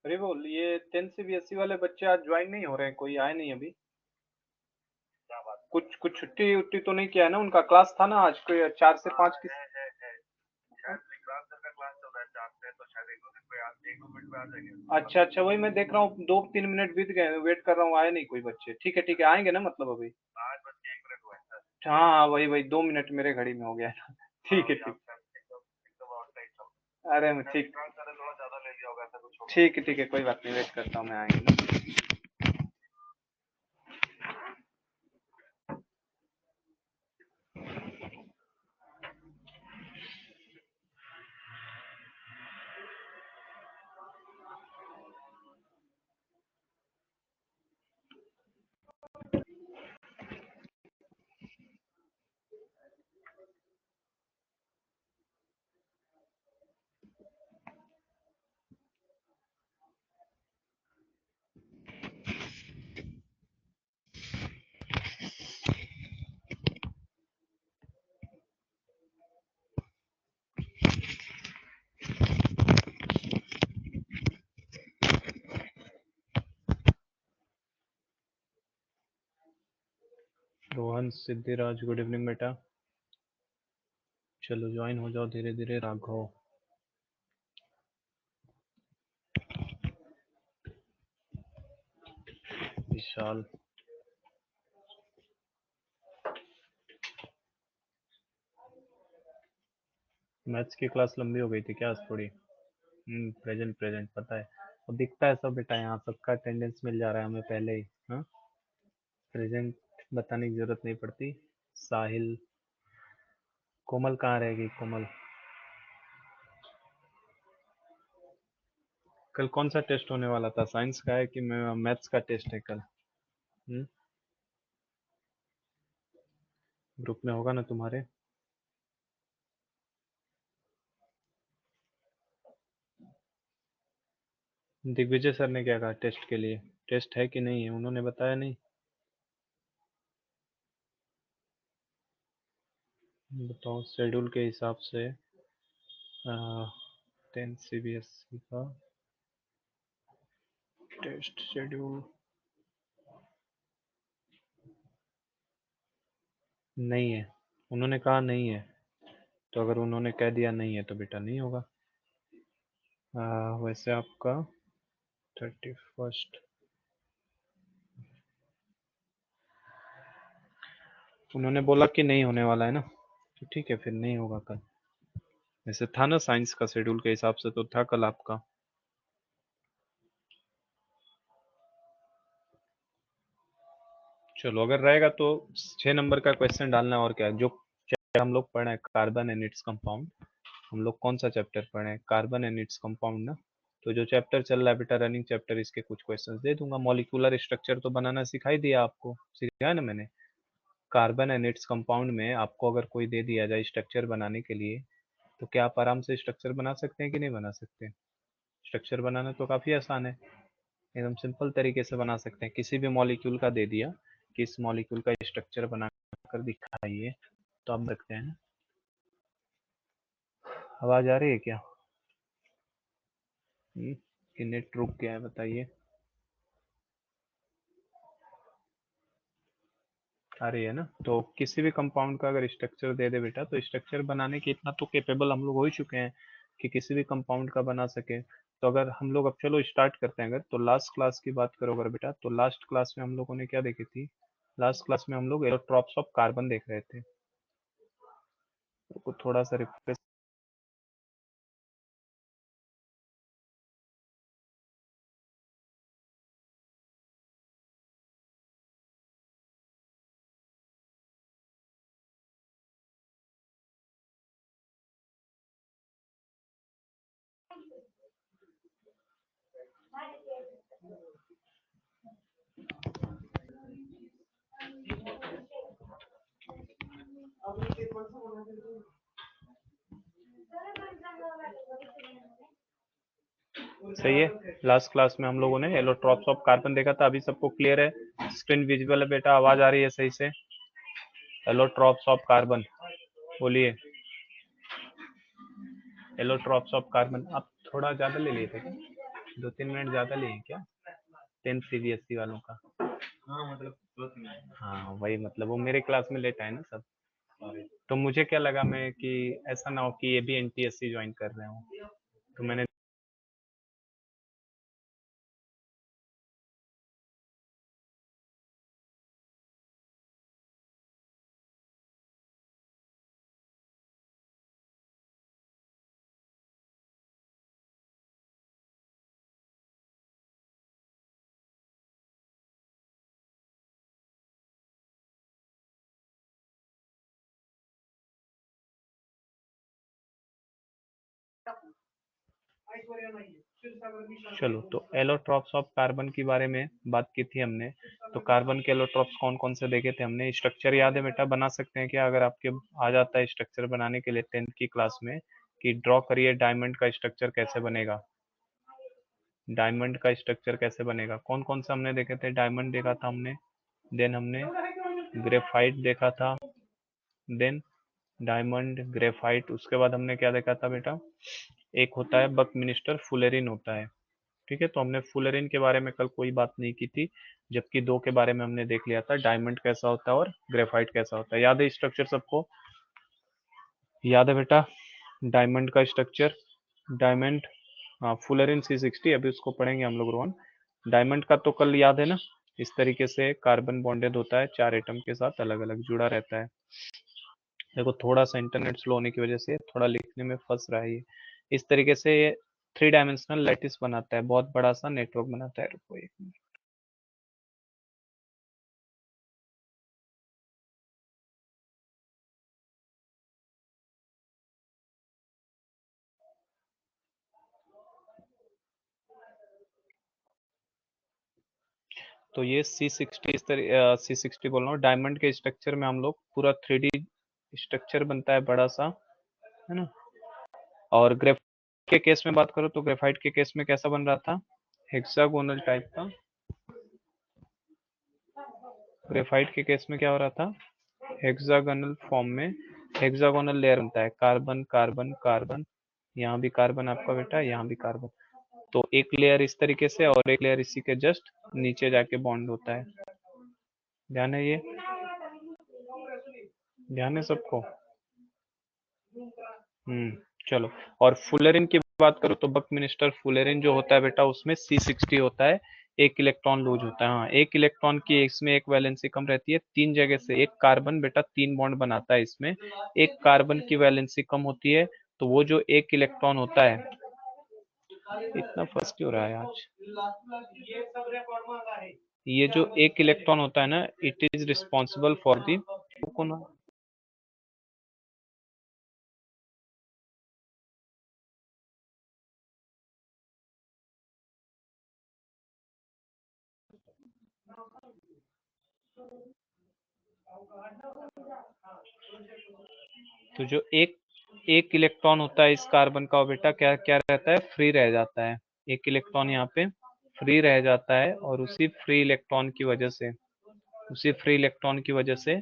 अरे बोल, ये 10 CBSE वाले बच्चे आज ज्वाइन नहीं हो रहे हैं, कोई आए नहीं अभी। क्या बात? कुछ कुछ छुट्टी उट्टी तो नहीं किया है ना? उनका क्लास था ना आज, कोई 4 से 5 की। है शायद विक्रांत सर का क्लास चल रहा है 4 से, तो शायद 1-2 दिन में एक दो मिनट में आ जाएंगे। अच्छा अच्छा, वही मैं देख रहा हूँ, 2-3 मिनट बीत गए, वेट कर रहा हूँ, आए नहीं कोई बच्चे। ठीक है ठीक है, आएंगे ना मतलब अभी। 5 बज के 1 मिनट हुआ है सर। हाँ हाँ, वही वही 2 मिनट मेरे घड़ी में हो गया था। ठीक है ठीक। एकदम आउट टाइम चल। अरे मैं ठीक। विक्रांत सर ने थोड़ा ज्यादा ले लिया होगा, ऐसा कुछ होगा। ठीक है, कोई बात नहीं, वेट करता हूँ, मैं आएंगे ना। 'रोहन सिद्धिराज', गुड इवनिंग बेटा। चलो ज्वाइन हो जाओ धीरे धीरे। राघव, विशाल, मैथ्स की क्लास लंबी हो गई थी क्या आज थोड़ी? प्रेजेंट प्रेजेंट पता है, और दिखता है सब बेटा, यहाँ सबका अटेंडेंस मिल जा रहा है हमें पहले ही। हाँ, प्रेजेंट बताने की जरूरत नहीं पड़ती। साहिल, कोमल कहाँ रहेगी? कोमल, कल कौन सा टेस्ट होने वाला था? साइंस का है कि मैथ्स का टेस्ट है कल? ग्रुप में होगा ना तुम्हारे? दिग्विजय सर ने क्या कहा टेस्ट के लिए? टेस्ट है कि नहीं है, उन्होंने बताया नहीं? बताओ शेड्यूल के हिसाब से 10 CBSE का टेस्ट शेड्यूल नहीं है। उन्होंने कहा नहीं है, तो अगर उन्होंने कह दिया नहीं है तो बेटा नहीं होगा। वैसे आपका 31st, उन्होंने बोला कि नहीं होने वाला है ना, तो ठीक है फिर नहीं होगा कल। वैसे था ना साइंस का शेड्यूल के हिसाब से तो था कल आपका। चलो अगर रहेगा तो 6 नंबर का क्वेश्चन डालना, और क्या जो चैप्टर हम लोग पढ़े हैं, कार्बन एंड इट्स कंपाउंड। हम लोग कौन सा चैप्टर पढ़े हैं? कार्बन एंड इट्स कंपाउंड ना। तो जो चैप्टर चल रहा है बेटा, रनिंग चैप्टर, इसके कुछ क्वेश्चंस दे दूंगा। मॉलिक्यूलर स्ट्रक्चर तो बनाना सिखाई दिया आपको, सिखाया ना मैंने। कार्बन एंड इट्स कंपाउंड में आपको अगर कोई दे दिया जाए स्ट्रक्चर बनाने के लिए, तो क्या आप आराम से स्ट्रक्चर बना सकते हैं कि नहीं बना सकते? स्ट्रक्चर बनाना तो काफ़ी आसान है, एकदम सिंपल तरीके से बना सकते हैं। किसी भी मॉलिक्यूल का दे दिया कि इस मॉलिक्यूल का स्ट्रक्चर बना कर दिखाइए, तो आप रखते हैं। आवाज आ रही है क्या? कि नेट रुक गया है बताइए। आ रही है ना? तो किसी भी कंपाउंड का अगर स्ट्रक्चर दे दे बेटा, तो स्ट्रक्चर बनाने के इतना तो कैपेबल हम लोग हो ही चुके हैं कि किसी भी कंपाउंड का बना सके। तो अगर हम लोग अब चलो स्टार्ट करते हैं। अगर तो लास्ट क्लास की बात करो अगर बेटा, तो लास्ट क्लास में हम लोगों ने क्या देखी थी? लास्ट क्लास में हम लोग एलोट्रॉप्स ऑफ कार्बन देख रहे थे। तो थोड़ा सा रिफ्रेश। सही है, लास्ट क्लास में हम लोगों ने एलोट्रॉप्स ऑफ कार्बन देखा था। अभी सबको क्लियर है? स्क्रीन विजिबल है बेटा? आवाज आ रही है सही से? एलोट्रॉप्स ऑफ कार्बन बोलिए। एलोट्रॉप्स ऑफ कार्बन आप थोड़ा ज्यादा ले लिए थे क्या? 2-3 मिनट ज्यादा लिए क्या 10th CBSE वालों का? हाँ मतलब 2-3 मिनट। हाँ वही मतलब वो मेरे क्लास में लेट आए ना सब, तो मुझे क्या लगा मैं कि ऐसा ना हो कि ये भी NTSC ज्वाइन कर रहे हो, तो मैंने चलो तो एलोट्रॉप्स ऑफ कार्बन के बारे में बात की थी हमने। तो कार्बन के एलोट्रॉप्स कौन कौन से देखे थे हमने? स्ट्रक्चर याद है बेटा? बना सकते हैं क्या अगर आपके आ जाता है स्ट्रक्चर बनाने के लिए 10th की क्लास में, कि ड्रॉ करिए डायमंड का स्ट्रक्चर कैसे बनेगा, डायमंड का स्ट्रक्चर कैसे बनेगा? कौन कौन सा हमने देखे थे? डायमंड देखा था हमने, देन हमने ग्रेफाइट देखा था, देन डायमंड ग्रेफाइट, उसके बाद हमने क्या देखा था बेटा? एक होता है बकमिनिस्टर फुलेरिन होता है। ठीक है, तो हमने फुलेरिन के बारे में कल कोई बात नहीं की थी, जबकि दो के बारे में हमने देख लिया था, डायमंड कैसा होता है और ग्रेफाइट कैसा होता है। याद है स्ट्रक्चर सबको? याद है बेटा डायमंड का स्ट्रक्चर? डायमंड, हाँ फुलेरिन C60, अभी उसको पढ़ेंगे हम लोग रोहन। डायमंड का तो कल याद है ना, इस तरीके से कार्बन बॉन्डेड होता है, 4 एटम के साथ अलग अलग जुड़ा रहता है। देखो थोड़ा सा इंटरनेट स्लो होने की वजह से थोड़ा लिखने में फंस रहा है ये। इस तरीके से ये 3 डायमेंशनल लैटिस बनाता है, बहुत बड़ा सा नेटवर्क बनाता है। रुको एक मिनट। तो ये C60 इस तरह C60 बोल रहा हूँ, डायमंड के स्ट्रक्चर में हम लोग पूरा 3D स्ट्रक्चर बनता है बड़ा सा, है ना। और ग्रेफाइट के केस में बात करो तो ग्रेफाइट के केस में कैसा बन रहा था? हेक्सागोनल टाइप का। ग्रेफाइट के केस में क्या हो रहा था? हेक्सागोनल फॉर्म में, हेक्सागोनल लेयर बनता है, कार्बन कार्बन कार्बन, यहाँ भी कार्बन आपका बेटा, यहाँ भी कार्बन। तो एक लेयर इस तरीके से और एक लेयर इसी के जस्ट नीचे जाके बॉन्ड होता है। ध्यान है ये? ध्यान है सबको? चलो। और फुलेरिन की बात करो तो बकमिनिस्टर फुलेरिन जो होता है बेटा, उसमें C60 होता है, एक इलेक्ट्रॉन लूज होता है। हाँ, एक इलेक्ट्रॉन की इसमें एक वैलेंसी कम रहती है, 3 जगह से एक कार्बन बेटा 3 बॉन्ड बनाता है इसमें, एक कार्बन की वैलेंसी कम होती है, तो वो जो एक इलेक्ट्रॉन होता है, इतना फर्स्ट क्यों रहा है आज? ये जो एक इलेक्ट्रॉन होता है ना, it is responsible for the, तो जो एक एक इलेक्ट्रॉन होता है इस कार्बन का, वो बेटा क्या क्या रहता है? फ्री रह जाता है। एक इलेक्ट्रॉन यहाँ पे फ्री रह जाता है, और उसी फ्री इलेक्ट्रॉन की वजह से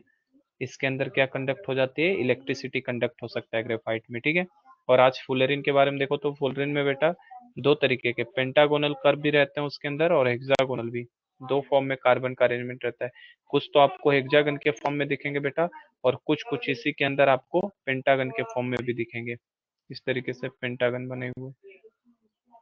इसके अंदर क्या कंडक्ट हो जाती है? इलेक्ट्रिसिटी कंडक्ट हो सकता है ग्रेफाइट में। ठीक है। और आज फुलेरिन के बारे में देखो तो फुलेरिन में बेटा दो तरीके के पेंटागोनल कर्व भी रहते हैं उसके अंदर, और हेक्सागोनल भी। दो फॉर्म में कार्बन का अरेंजमेंट रहता है। कुछ तो आपको हेक्सागन के फॉर्म में दिखेंगे बेटा, और कुछ कुछ इसी के अंदर आपको पेंटागन के फॉर्म में भी दिखेंगे। इस तरीके से पेंटागन बने हुए,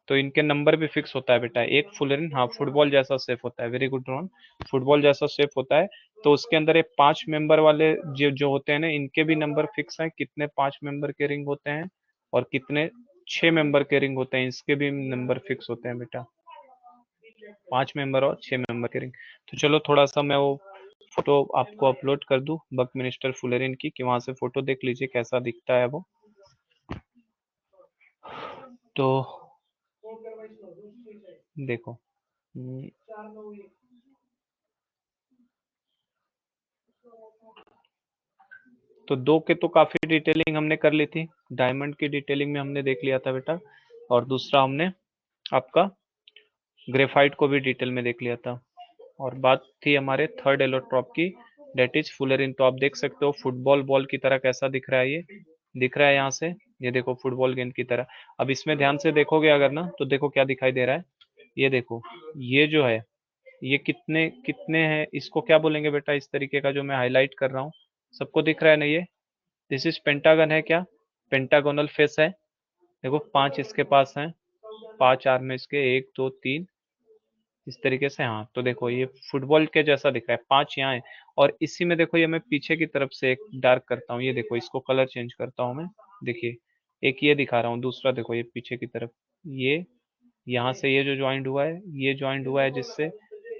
तो इनके नंबर भी फिक्स होता है बेटा। एक फुलेरिन, हाँ फुटबॉल जैसा शेप होता है, वेरी गुड रोहन, फुटबॉल जैसा शेप होता है। तो उसके अंदर एक 5 मेंबर वाले जो जो होते हैं ना, इनके भी नंबर फिक्स हैं, कितने 5 मेंबर के रिंग होते हैं और कितने 6 मेंबर के रिंग होते हैं, इसके भी नंबर फिक्स होते हैं बेटा। 5 मेंबर और 6 मेंबर के रिंग। तो चलो थोड़ा सा मैं वो फोटो आपको अपलोड कर दूं बकमिनिस्टर फुलेरिन की, कि वहां से फोटो देख लीजिए कैसा दिखता है वो। तो देखो, तो दो के तो काफी डिटेलिंग हमने कर ली थी, डायमंड की डिटेलिंग में हमने देख लिया था बेटा, और दूसरा हमने आपका ग्रेफाइट को भी डिटेल में देख लिया था। और बात थी हमारे थर्ड एलोट्रॉप की, डेट इज फुलेरिन। तो आप देख सकते हो फुटबॉल बॉल की तरह कैसा दिख रहा है, ये दिख रहा है यहाँ से, ये देखो फुटबॉल गेंद की तरह। अब इसमें ध्यान से देखोगे अगर ना, तो देखो क्या दिखाई दे रहा है, ये देखो, ये जो है ये कितने कितने हैं, इसको क्या बोलेंगे बेटा, इस तरीके का जो मैं हाईलाइट कर रहा हूँ, सबको दिख रहा है ना ये, दिस इज पेंटागन है क्या, पेंटागोनल फेस है। देखो 5 इसके पास हैं, 5 आर्म में इसके, 1 2 3, इस तरीके से। हाँ तो देखो ये फुटबॉल के जैसा दिख रहा है, 5 यहाँ है। और इसी में देखो ये मैं पीछे की तरफ से एक डार्क करता हूँ, ये देखो इसको कलर चेंज करता हूँ मैं, देखिए एक ये दिखा रहा हूँ, दूसरा देखो ये पीछे की तरफ, ये यहाँ से ये जो ज्वाइंट हुआ है, ये ज्वाइंट हुआ है जिससे,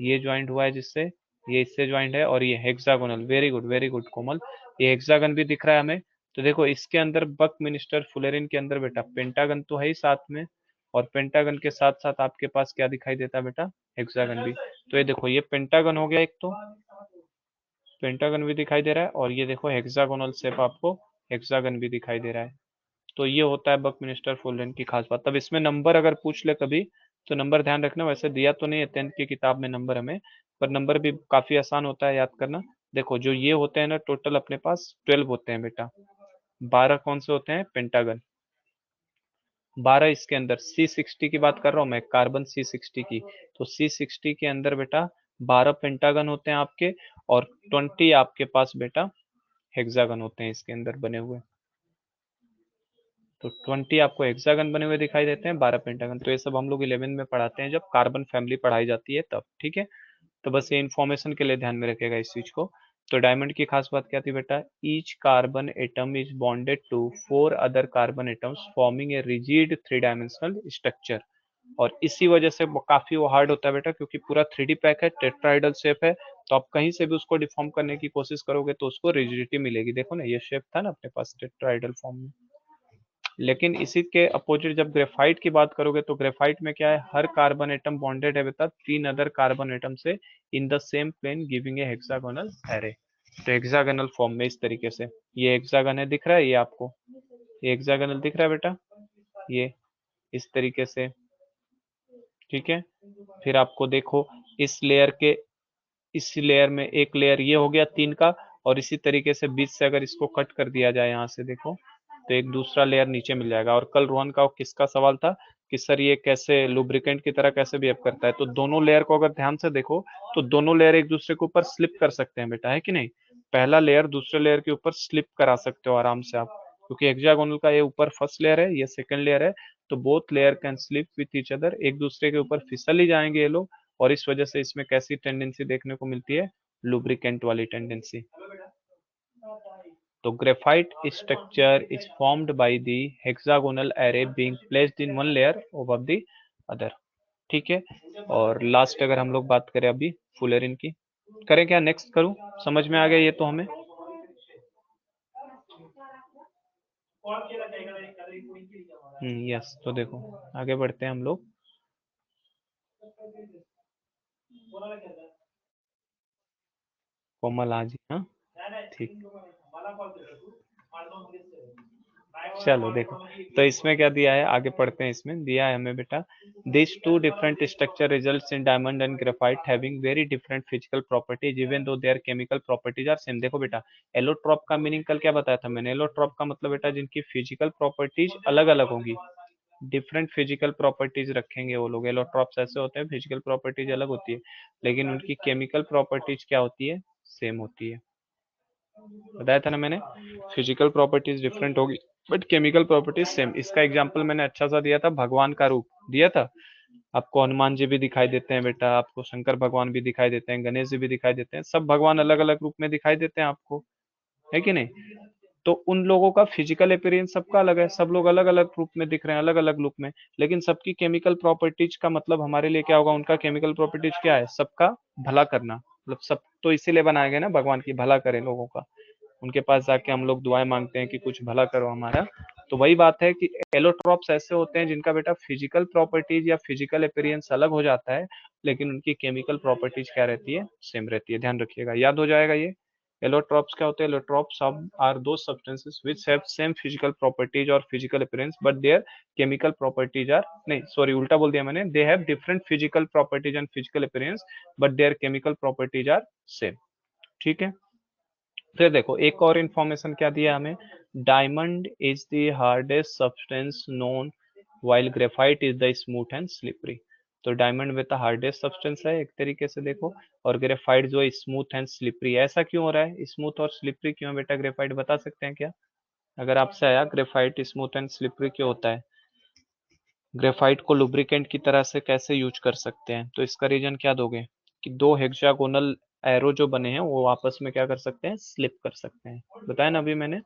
ये ज्वाइंट हुआ है जिससे, ये इससे ज्वाइंट है, और ये हेक्सागोनल, वेरी गुड कोमल, ये हेक्सागन भी दिख रहा है हमें। तो देखो इसके अंदर बक मिनिस्टर फुलेरिन के अंदर बेटा पेंटागन तो है ही साथ में, और पेंटागन के साथ साथ आपके पास क्या दिखाई देता है बेटा, हेक्सागन भी। तो ये देखो ये पेंटागन हो गया एक, तो पेंटागन भी दिखाई दे रहा है, और ये देखो हेक्सागोनल शेप आपको हेक्सागन भी दिखाई दे रहा है। तो ये होता है बकमिंस्टर फुलरेन की खास बात। तब इसमें नंबर अगर पूछ ले कभी, तो नंबर ध्यान रखना, वैसे दिया तो नहीं है 10th की किताब में नंबर हमें, पर नंबर भी काफी आसान होता है याद करना। देखो जो ये होते हैं ना, टोटल अपने पास 12 होते हैं बेटा, 12 कौन से होते हैं, पेंटागन, 12 इसके अंदर। C60 की बात कर रहा हूँ मैं, कार्बन C60 की, तो C60 के अंदर बेटा 12 पेंटागन होते हैं आपके, और 20 आपके पास बेटा हेक्सागन होते हैं इसके अंदर बने हुए। तो 20 आपको हेक्सागन बने हुए दिखाई देते हैं, 12 पेंटागन। तो ये सब हम लोग 11 में पढ़ाते हैं, जब कार्बन फैमिली पढ़ाई जाती है तब, ठीक है। तो बस ये इन्फॉर्मेशन के लिए ध्यान में रखेगा इस चीज को। तो डायमंड की खास बात क्या थी बेटा, each carbon atom is bonded to 4 other carbon atoms forming a rigid 3 dimensional structure. और इसी वजह से वो काफी वो हार्ड होता है बेटा, क्योंकि पूरा 3D पैक है, टेट्राइडल शेप है, तो आप कहीं से भी उसको डिफॉर्म करने की कोशिश करोगे तो उसको रिजिडिटी मिलेगी। देखो ना ये शेप था ना अपने पास टेट्राइडल फॉर्म में। लेकिन इसी के अपोजिट जब ग्रेफाइट की बात करोगे, तो ग्रेफाइट में क्या है, हर कार्बन एटम बॉन्डेड है बेटा 3 अदर कार्बन एटम से in the same plane giving a hexagonal array. तो हेक्सागोनल फॉर्म में इस तरीके से, ये हेक्सागन है, दिख रहा है ये आपको, ये हेक्सागोनल दिख रहा है बेटा, ये इस तरीके से, ठीक है। फिर आपको देखो इस लेयर के, इस लेयर में एक लेयर ये हो गया 3 का, और इसी तरीके से बीच से अगर इसको कट कर दिया जाए यहाँ से देखो, तो एक दूसरा लेयर नीचे मिल जाएगा। और कल रोहन का किसका सवाल था कि सर ये कैसे लुब्रिकेंट की तरह कैसे बिहेव करता है, तो दोनों लेयर को अगर ध्यान से देखो, तो दोनों लेयर एक दूसरे के ऊपर स्लिप कर सकते हैं बेटा, है कि नहीं। पहला लेयर दूसरे लेयर के ऊपर स्लिप करा सकते हो आराम से आप, क्योंकि हेक्सागोनल का ये ऊपर फर्स्ट लेयर है, ये सेकंड लेयर है, तो both layer can slip with each other, एक दूसरे के ऊपर फिसल ही जाएंगे ये लोग। और इस वजह से इसमें कैसी टेंडेंसी देखने को मिलती है, लुब्रिकेंट वाली टेंडेंसी। तो graphite structure is formed by the hexagonal array being placed in one layer over the other, ठीक है। और लास्ट अगर हम लोग बात करें अभी फुलेरिन की, करें क्या, नेक्स्ट करूं, समझ में आ गया ये तो हमें। यस, तो देखो आगे बढ़ते हैं हम लोग। कोमल आज ही, हाँ ठीक, चलो देखो, तो इसमें क्या दिया है, आगे पढ़ते हैं। इसमें दिया है हमें बेटा, this two different structure results in diamond and graphite having very different physical properties even though their chemical properties are same. देखो बेटा, एलोट्रॉप का मीनिंग कल क्या बताया था मैंने, एलोट्रॉप का मतलब बेटा जिनकी फिजिकल प्रॉपर्टीज अलग अलग होंगी, डिफरेंट फिजिकल प्रॉपर्टीज रखेंगे वो लोग। एलोट्रॉप्स ऐसे होते हैं फिजिकल प्रॉपर्टीज अलग होती है, लेकिन उनकी केमिकल प्रॉपर्टीज क्या होती है, सेम होती है। बताया था ना मैंने, फिजिकल प्रॉपर्टीज डिफरेंट होगी बट केमिकल प्रॉपर्टीज सेम। इसका एग्जांपल मैंने अच्छा सा दिया था, भगवान का रूप दिया था आपको, हनुमान जी भी दिखाई देते हैं बेटा आपको, शंकर भगवान भी दिखाई देते हैं, गणेश जी भी दिखाई देते हैं, सब भगवान अलग अलग रूप में दिखाई देते हैं आपको, है कि नहीं। तो उन लोगों का फिजिकल अपीयरेंस सबका अलग है, सब लोग अलग अलग रूप में दिख रहे हैं, अलग अलग लुक में, लेकिन सबकी केमिकल प्रॉपर्टीज का मतलब हमारे लिए क्या होगा, उनका केमिकल प्रॉपर्टीज क्या है, सबका भला करना, मतलब सब तो इसीलिए बनाए गए ना भगवान की, भला करें लोगों का। उनके पास जाके हम लोग दुआएं मांगते हैं कि कुछ भला करो हमारा। तो वही बात है कि एलोट्रॉप्स ऐसे होते हैं जिनका बेटा फिजिकल प्रॉपर्टीज या फिजिकल अपीयरेंस अलग हो जाता है, लेकिन उनकी केमिकल प्रॉपर्टीज क्या रहती है, सेम रहती है। ध्यान रखिएगा, याद हो जाएगा ये। एलोट्रॉप्स क्या होते हैं, एलोट्रॉप्स आर दो substances which have same physical properties और physical appearance but their chemical properties are, नहीं सॉरी उल्टा बोल दिया मैंने, they have different physical properties and physical appearance but their chemical properties are same, ठीक है। फिर देखो एक और इंफॉर्मेशन क्या दिया हमें, diamond is the hardest substance known while graphite is the smooth and slippery। तो डायमंड बेटा हार्डेस्ट सब्सटेंस है एक तरीके से देखो, और ग्रेफाइट जो है स्मूथ एंड स्लिपरी। ऐसा क्यों हो रहा है, स्मूथ और स्लिपरी क्यों है बेटा ग्रेफाइट, बता सकते हैं क्या? अगर आपसे आया ग्रेफाइट स्मूथ एंड स्लिपरी क्यों होता है, ग्रेफाइट को लुब्रिकेंट की तरह से कैसे यूज कर सकते हैं, तो इसका रीजन क्या दोगे कि दो हेक्सागोनल एरो जो बने हैं वो आपस में क्या कर सकते हैं, स्लिप कर सकते हैं, बताया ना अभी मैंने।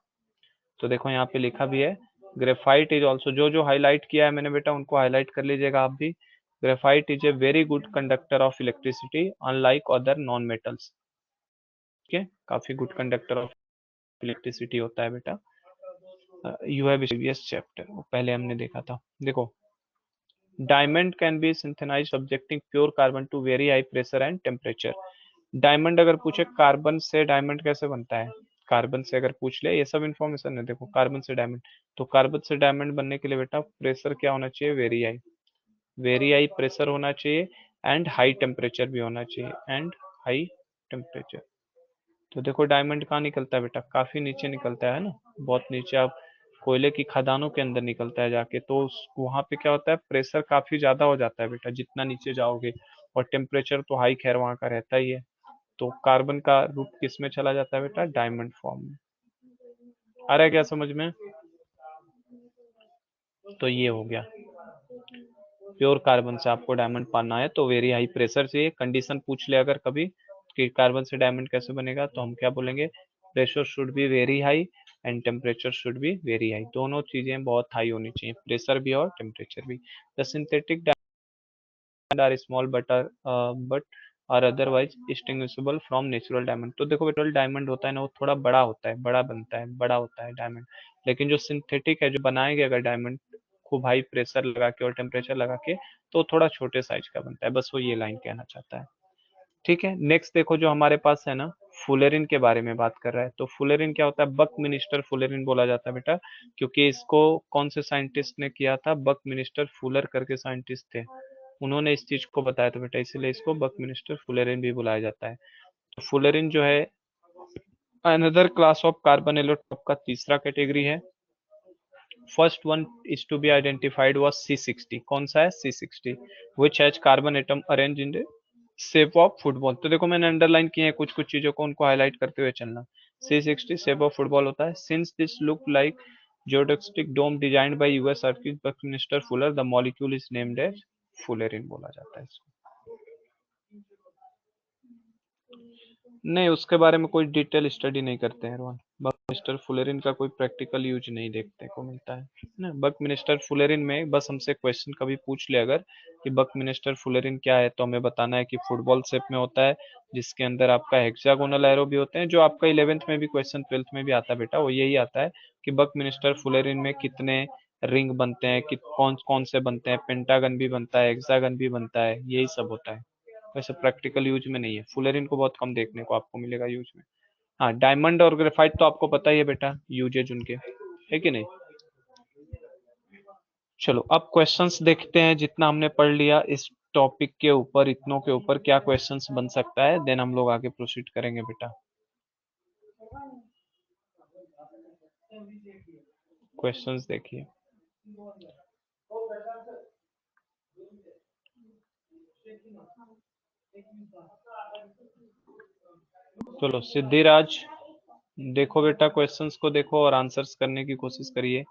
तो देखो यहाँ पे लिखा भी है, ग्रेफाइट इज ऑल्सो, जो जो हाईलाइट किया है मैंने बेटा उनको हाईलाइट कर लीजिएगा आप भी। Graphite is a very good conductor of electricity unlike other non metals. ठीक है, काफी गुड कंडक्टर ऑफ इलेक्ट्रिसिटी होता है बेटा। यू हैव प्रीवियस चैप्टर, पहले हमने देखा था। देखो, diamond can be synthesise subjecting pure carbon to very high pressure and temperature. Diamond अगर पूछे कार्बन से डायमंड कैसे बनता है, कार्बन से अगर पूछ ले, ये सब इन्फॉर्मेशन है देखो, कार्बन से डायमंड, तो कार्बन से डायमंड बनने के लिए बेटा प्रेशर क्या होना चाहिए, वेरी हाई प्रेशर होना चाहिए, एंड हाई टेम्परेचर भी होना चाहिए, एंड हाई टेम्परेचर। तो देखो डायमंड कहाँ निकलता है बेटा, काफी नीचे निकलता है ना, बहुत नीचे, आप कोयले की खदानों के अंदर निकलता है जाके, तो वहां पे क्या होता है, प्रेशर काफी ज्यादा हो जाता है बेटा जितना नीचे जाओगे, और टेम्परेचर तो हाई खैर वहां का रहता ही है। तो कार्बन का रूप किस में चला जाता है बेटा, डायमंड फॉर्म में। आ रहा है क्या समझ में? तो ये हो गया, प्योर कार्बन से आपको डायमंड पाना है तो वेरी हाई प्रेशर चाहिए। कंडीशन पूछ ले अगर कभी कि कार्बन से डायमंड कैसे बनेगा, तो हम क्या बोलेंगे, pressure should be very high and temperature should be very high, दोनों चीजें बहुत हाई होनी चाहिए, प्रेशर भी और टेम्परेचर भी। The synthetic are small but are otherwise distinguishable from natural diamond. तो देखो पेट्रोल डायमंड होता है ना, वो थोड़ा बड़ा होता है, बड़ा बनता है, बड़ा होता है डायमंड। लेकिन जो सिंथेटिक है, जो बनाएंगे अगर डायमंड खूब हाई प्रेशर लगा के और टेम्परेचर लगा के, तो थोड़ा छोटे साइज का बनता है, बस वो ये लाइन कहना चाहता है। ठीक है, नेक्स्ट देखो जो हमारे पास है ना, फुलेरिन के बारे में बात कर रहा है। तो फुलेरिन क्या होता है, बक मिनिस्टर फुलेरिन बोला जाता है बेटा, क्योंकि इसको कौन से साइंटिस्ट ने किया था, बक मिनिस्टर फुलर करके साइंटिस्ट थे, उन्होंने इस चीज को बताया था बेटा, इसीलिए इसको बक मिनिस्टर फुलेरिन भी बुलाया जाता है। तो फुलेरिन जो है another class of carbon allotrope का तीसरा कैटेगरी है। First one is to be identified was C60, कौन सा है, C60, which has carbon atom arrange in the shape of football. तो देखो मैंने अंडरलाइन किए हैं कुछ कुछ चीजों को, उनको हाईलाइट करते हुए चलना। C60 शेप ऑफ फुटबॉल होता है। Since this look like geodesic dome designed by US architect Buckminster Fuller, the molecule is named as fullerene बोला जाता है इसको। नहीं, उसके बारे में कोई डिटेल स्टडी नहीं करते हैं रोहन, बक मिनिस्टर फुलेरिन का कोई प्रैक्टिकल यूज नहीं देखने को मिलता है ना। बक मिनिस्टर फुलेरिन में बस हमसे क्वेश्चन कभी पूछ ले अगर कि बक मिनिस्टर फुलेरिन क्या है, तो हमें बताना है कि फुटबॉल शेप में होता है, जिसके अंदर आपका हेक्सागोनल एरो भी होते हैं, जो आपका 11th में भी क्वेश्चन 12th में भी आता है बेटा, वो यही आता है कि बक मिनिस्टर फुलेरिन में कितने रिंग बनते हैं, कि कौन कौन से बनते हैं, पेंटागन भी बनता है, हेक्सागन भी बनता है, यही सब होता है। वैसे प्रैक्टिकल यूज में नहीं है, फुलेरिन को बहुत कम देखने को आपको मिलेगा यूज में। हाँ, डायमंड और ग्रेफाइट तो आपको पता ही है बेटा यूजेज उनके, है कि नहीं। चलो अब क्वेश्चंस देखते हैं, जितना हमने पढ़ लिया इस टॉपिक के ऊपर, इतनों के ऊपर क्या क्वेश्चंस बन सकता है, देन हम लोग आगे प्रोसीड करेंगे बेटा। क्वेश्चंस देखिए, चलो सिद्धिराज देखो बेटा, क्वेश्चंस को देखो और आंसर्स करने की कोशिश करिए।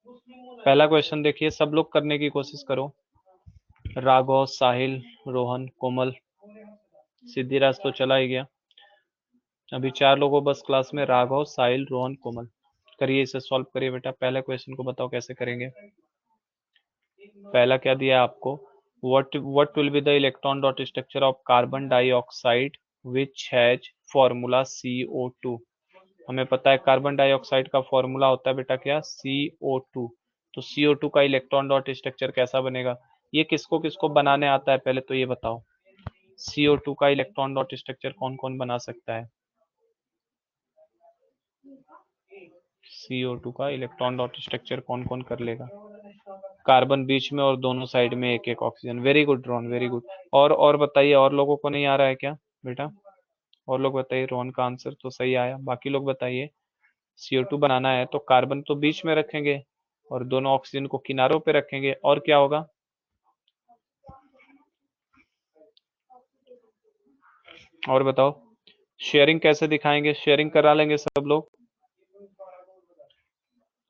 पहला क्वेश्चन देखिए, सब लोग करने की कोशिश करो। राघव, साहिल, रोहन, कोमल, सिद्धिराज तो चला ही गया। अभी 4 लोगों बस क्लास में, राघव, साहिल, रोहन, कोमल। करिए, इसे सॉल्व करिए बेटा। पहला क्वेश्चन को बताओ कैसे करेंगे। पहला क्या दिया है आपको, what will be the electron dot structure of carbon dioxide which has formula CO2। हमें पता है कार्बन डाइऑक्साइड का फॉर्मूला होता है बेटा क्या, CO2। तो CO2 का इलेक्ट्रॉन डॉट स्ट्रक्चर कैसा बनेगा, ये किसको किसको बनाने आता है पहले तो ये बताओ। CO2 का इलेक्ट्रॉन डॉट स्ट्रक्चर कौन कौन बना सकता है, CO2 का इलेक्ट्रॉन डॉट स्ट्रक्चर कौन कौन कर लेगा, कार्बन बीच में और दोनों साइड में एक एक oxygen. Very good Rohan, very good. और बताइए, और लोगों को नहीं आ रहा है क्या बेटा, और लोग बताइए। रोहन का आंसर तो सही आया, बाकी लोग बताइए। CO2 बनाना है तो कार्बन तो बीच में रखेंगे और दोनों ऑक्सीजन को किनारों पे रखेंगे, और क्या होगा, और बताओ शेयरिंग कैसे दिखाएंगे, शेयरिंग करा लेंगे सब लोग।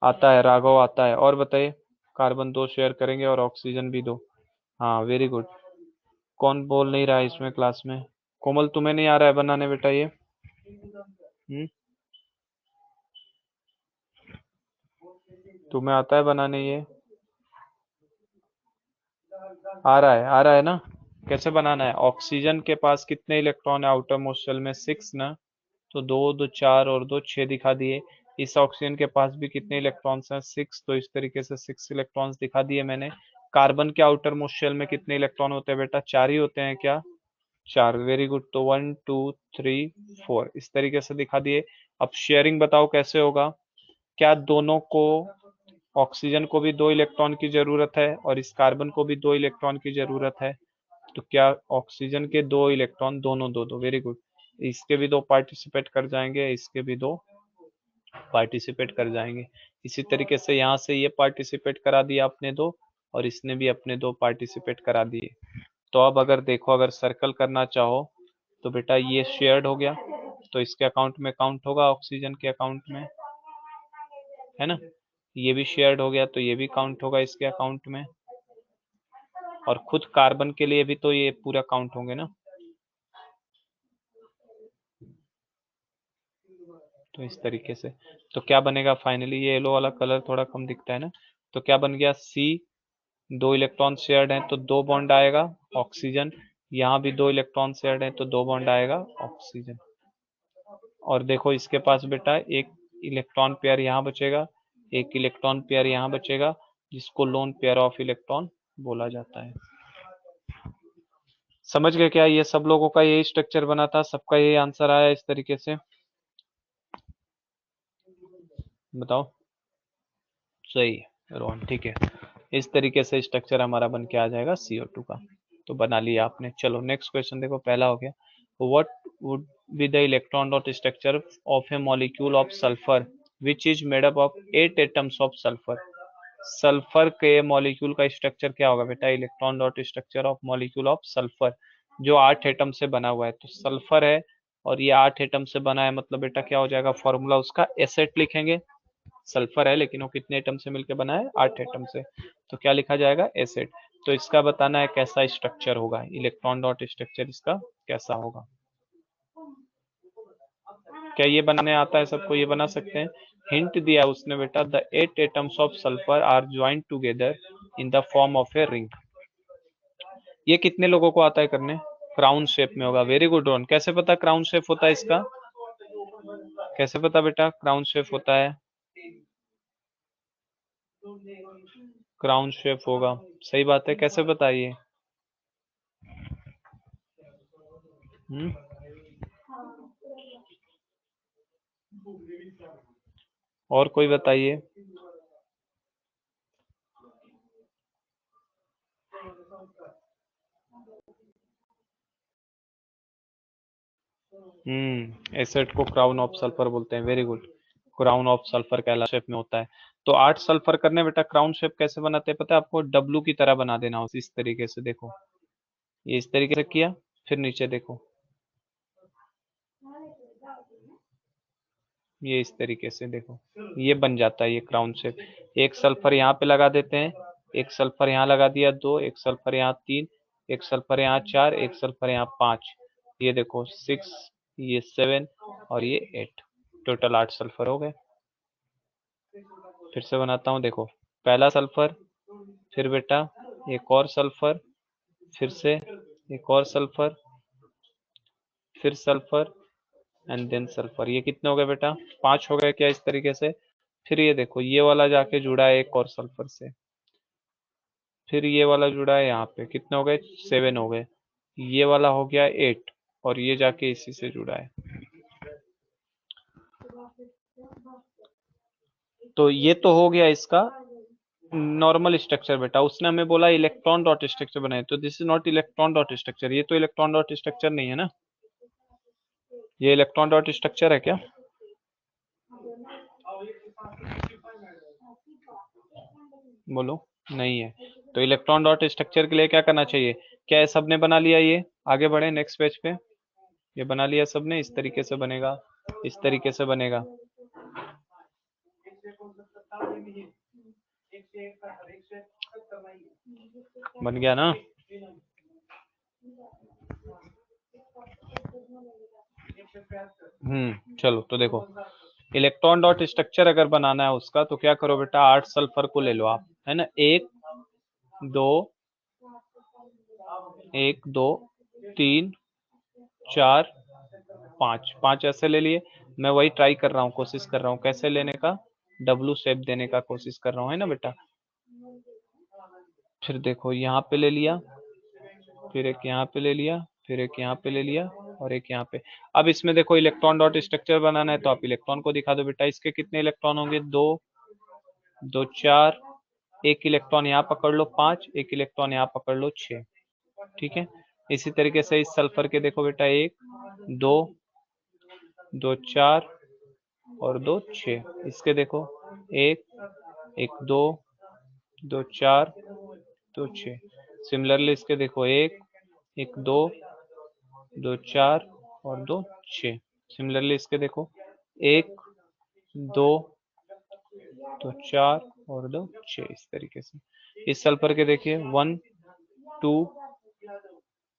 आता है राघव, आता है। और बताइए, कार्बन 2 शेयर करेंगे और ऑक्सीजन भी 2। हाँ वेरी गुड। कौन बोल नहीं रहा है इसमें क्लास में? कोमल तुम्हें नहीं आ रहा है बनाने बेटा ये? तुम्हें आता है बनाने ये? आ रहा है, आ रहा है ना? कैसे बनाना है? ऑक्सीजन के पास कितने इलेक्ट्रॉन है आउटर मोस्ट शेल में? 6 ना। तो 2 2 4 और 2 6 दिखा दिए। इस ऑक्सीजन के पास भी कितने इलेक्ट्रॉन्स हैं? 6। तो इस तरीके से 6 इलेक्ट्रॉन्स दिखा दिए मैंने। कार्बन के आउटर मोस्ट शेल में कितने इलेक्ट्रॉन होते हैं बेटा? 4 ही होते हैं क्या? 4, वेरी गुड। तो 1 2 3 4 इस तरीके से दिखा दिए। अब शेयरिंग बताओ कैसे होगा? क्या दोनों को, ऑक्सीजन को भी 2 इलेक्ट्रॉन की जरूरत है और इस कार्बन को भी 2 इलेक्ट्रॉन की जरूरत है। तो क्या ऑक्सीजन के 2 इलेक्ट्रॉन दोनों दो दो, वेरी गुड। इसके भी 2 पार्टिसिपेट कर जाएंगे, इसके भी 2 पार्टिसिपेट कर जाएंगे। इसी तरीके से यहाँ से ये पार्टिसिपेट करा दिया अपने 2 और इसने भी अपने 2 पार्टिसिपेट करा दिए। तो अब अगर देखो, अगर सर्कल करना चाहो तो बेटा ये शेयर्ड हो गया, तो इसके अकाउंट में काउंट होगा, ऑक्सीजन के अकाउंट में, है ना? ये भी शेयर्ड हो गया तो ये भी काउंट होगा इसके अकाउंट में, और खुद कार्बन के लिए भी तो ये पूरा काउंट होंगे ना। तो इस तरीके से तो क्या बनेगा फाइनली? ये येलो वाला कलर थोड़ा कम दिखता है ना। तो क्या बन गया? सी, 2 इलेक्ट्रॉन शेयर्ड हैं तो 2 बॉन्ड आएगा ऑक्सीजन। यहाँ भी 2 इलेक्ट्रॉन शेयर्ड हैं तो 2 बॉन्ड आएगा ऑक्सीजन। और देखो इसके पास बेटा एक इलेक्ट्रॉन पेयर यहाँ बचेगा, एक इलेक्ट्रॉन पेयर यहाँ बचेगा, जिसको लोन पेयर ऑफ इलेक्ट्रॉन बोला जाता है। समझ गए क्या? ये सब लोगों का यही स्ट्रक्चर बना था, सबका यही आंसर आया इस तरीके से? बताओ। सही है रोहन, ठीक है। इस तरीके से स्ट्रक्चर हमारा बन के आ जाएगा CO2 का। तो बना लिया आपने। चलो नेक्स्ट क्वेश्चन देखो, पहला हो गया। What would be the electron dot structure of A molecule of sulphur which is made up of 8 atoms of sulphur? Sulphur के मॉलिक्यूल का स्ट्रक्चर क्या होगा बेटा? Electron dot structure of molecule of sulphur, जो 8 एटम से बना हुआ है। तो सल्फर है और ये 8 एटम से बना है, मतलब बेटा क्या हो जाएगा फॉर्मूला उसका? एसेट लिखेंगे। सल्फर है लेकिन वो कितने एटम से मिलकर बना है? 8 एटम से। तो क्या लिखा जाएगा? एसिड। तो इसका बताना है कैसा स्ट्रक्चर होगा, इलेक्ट्रॉन डॉट स्ट्रक्चर इसका कैसा होगा। क्या ये बनाने आता है सबको? ये बना सकते हैं। हिंट दिया उसने बेटा, the 8 atoms of sulphur are joint together in the form of a ring. ये कितने लोगों को आता है करने? क्राउन शेप में होगा, वेरी गुड रोहन। कैसे पता क्राउन शेप होता है इसका? कैसे पता बेटा क्राउन शेप होता है? क्राउन शेप होगा, सही बात है। कैसे बताइए? और कोई बताइए। एसेट को क्राउन ऑफ सल्फर बोलते हैं, very good. Crown of sulphur Kaila shape में होता है। तो 8 सल्फर करने बेटा क्राउन शेप कैसे बनाते हैं पता है आपको? डब्लू की तरह बना देना इस तरीके से। देखो ये इस तरीके से किया, फिर नीचे देखो ये इस तरीके से, देखो ये बन जाता है ये क्राउन शेप। एक सल्फर यहाँ पे लगा देते हैं, एक सल्फर यहाँ लगा दिया 2, एक सल्फर यहाँ 3, एक सल्फर यहाँ 4, एक सल्फर यहाँ 5। ये देखो 6, ये 7 और ये 8, टोटल 8 सल्फर हो गए। फिर से बनाता हूँ, देखो पहला सल्फर, फिर बेटा एक और सल्फर, फिर से एक और सल्फर, फिर सल्फर एंड देन सल्फर। ये कितने हो गए बेटा? 5 हो गए क्या इस तरीके से? फिर ये देखो ये वाला जाके जुड़ा है एक और सल्फर से, फिर ये वाला जुड़ा है यहाँ पे, कितने हो गए? 7 हो गए। ये वाला हो गया 8 और ये जाके इसी से जुड़ा है। तो ये तो हो गया इसका नॉर्मल स्ट्रक्चर बेटा। उसने हमें बोला इलेक्ट्रॉन डॉट स्ट्रक्चर बनाए, तो this is not electron dot structure. ये तो इलेक्ट्रॉन डॉट स्ट्रक्चर नहीं है ना। ये इलेक्ट्रॉन डॉट स्ट्रक्चर है क्या? बोलो। नहीं है। तो इलेक्ट्रॉन डॉट स्ट्रक्चर के लिए क्या करना चाहिए? क्या सबने बना लिया? ये आगे बढ़े नेक्स्ट पेज पे। ये बना लिया सबने, इस तरीके से बनेगा, इस तरीके से बनेगा। बन गया ना? चलो तो देखो, इलेक्ट्रॉन डॉट स्ट्रक्चर अगर बनाना है उसका तो क्या करो बेटा, 8 सल्फर को ले लो आप, है ना, 1 2 1 2 3 4 5, 5 ऐसे ले लिए। मैं वही ट्राई कर रहा हूँ, कोशिश कर रहा हूँ कैसे लेने का, डब्लू शेप देने का कोशिश कर रहा हूँ, है ना बेटा। फिर देखो यहाँ पे ले लिया, फिर एक यहाँ पे ले लिया, फिर एक यहाँ पे ले लिया, और एक यहाँ पे। अब इसमें देखो इलेक्ट्रॉन डॉट स्ट्रक्चर बनाना है तो आप इलेक्ट्रॉन को दिखा दो बेटा। इसके कितने इलेक्ट्रॉन होंगे, 2 2 4, एक इलेक्ट्रॉन यहाँ पकड़ लो 5, एक इलेक्ट्रॉन यहाँ पकड़ लो 6, ठीक है। इसी तरीके से इस सल्फर के देखो बेटा, 1 2 2 4 और 2 6। इसके देखो 1 1 2 2 4 2 6। सिमिलरली इसके देखो 1 1 2 2 4 और 2 6। सिमिलरली इसके देखो 1 2 2 4 और 2 6, इस तरीके से। इस सल्फर के देखिए 1 2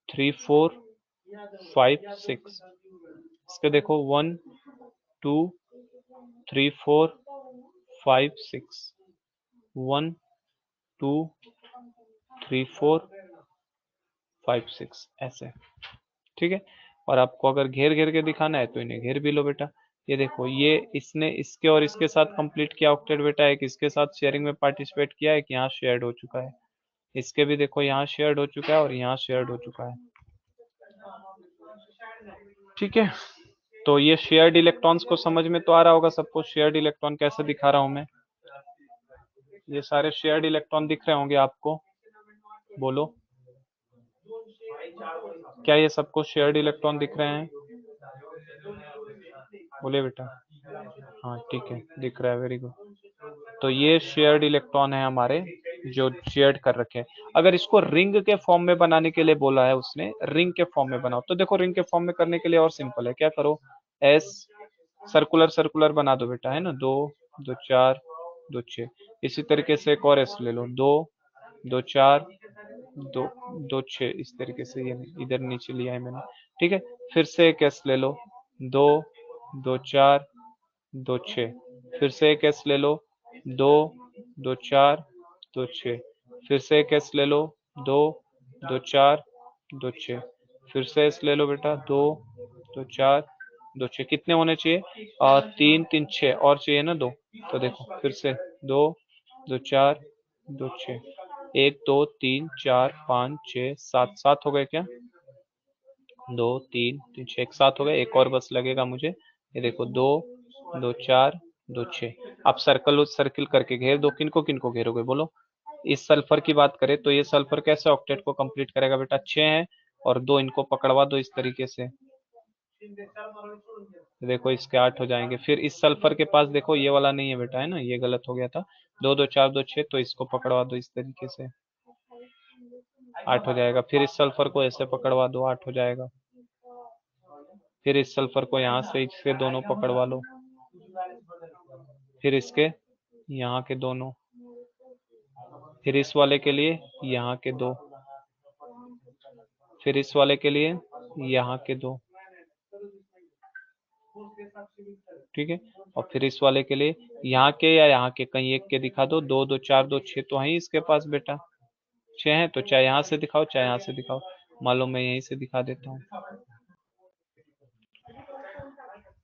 3 4 5 6। इसके देखो 1 2 3 4 5 6, 1 2 3 4 5 6 ऐसे, ठीक है। और आपको अगर घेर घेर के दिखाना है तो इन्हें घेर भी लो बेटा। ये देखो, ये इसने इसके और इसके साथ कंप्लीट किया ऑक्टेट बेटा, एक इसके साथ शेयरिंग में पार्टिसिपेट किया, एक यहाँ शेयर्ड हो चुका है। इसके भी देखो यहाँ शेयर्ड हो चुका है और यहाँ शेयर्ड हो चुका है, ठीक है। तो ये शेयर्ड इलेक्ट्रॉन्स को समझ में तो आ रहा होगा सबको, शेयर्ड इलेक्ट्रॉन कैसे दिखा रहा हूं मैं। ये सारे शेयर्ड इलेक्ट्रॉन दिख रहे होंगे आपको, बोलो क्या ये सबको शेयर्ड इलेक्ट्रॉन दिख रहे हैं, बोले बेटा। हाँ ठीक है, दिख रहा है, वेरी गुड। तो ये शेयर्ड इलेक्ट्रॉन है हमारे, जो शेयर्ड कर रखे हैं। अगर इसको रिंग के फॉर्म में बनाने के लिए बोला है उसने, रिंग के फॉर्म में बनाओ, तो देखो रिंग के फॉर्म में करने के लिए और सिंपल है, क्या करो, एस सर्कुलर सर्कुलर बना दो बेटा, है ना, 2 2 4 2 6। इसी तरीके से एक और एस ले लो, 2 2 4 2 2 6, इस तरीके से। ये इधर नीचे लिया है मैंने, ठीक है। फिर से एक एस ले लो, 2 2 4 2 6। फिर से एक एस ले लो, 2 2 4 2 6। फिर से एक एस ले लो, 2 2 4 2 6। फिर से एस ले लो बेटा, 2 2 4 2 6। कितने होने चाहिए, 3 3 6 और चाहिए ना 2। तो देखो फिर से 2 2 4 2 6, 1 2 3 4 5 6 7, 7 हो गए क्या, 2 3 3 6, एक साथ हो गए, एक और बस लगेगा मुझे। ये देखो 2 2 4 2 6। आप सर्कल सर्किल करके घेर दो, किनको किनको घेरोगे बोलो। इस सल्फर की बात करें तो ये सल्फर कैसे ऑक्टेट को कंप्लीट करेगा बेटा, 6 है और 2 इनको पकड़वा दो इस तरीके से, देखो इसके 8 हो जाएंगे। फिर इस सल्फर के पास देखो ये वाला नहीं है बेटा, है ना, ये गलत हो गया था, 2 2 4 2 6, तो इसको पकड़वा दो इस तरीके से, 8 हो जाएगा। फिर इस सल्फर को ऐसे पकड़वा दो, 8 हो जाएगा। फिर इस सल्फर को यहाँ से इसके दोनों पकड़वा लो, फिर इसके यहाँ के दोनों, फिर इस वाले के लिए यहाँ के 2, फिर इस वाले के लिए यहाँ के 2, ठीक है। और फिर इस वाले के लिए यहाँ के या यहाँ के कहीं एक के दिखा दो, 2 2 4 2 6 तो है इसके पास बेटा, 6 है तो चाहे यहाँ से दिखाओ चाहे यहाँ से दिखाओ। मान लो मैं यहीं से दिखा देता हूँ,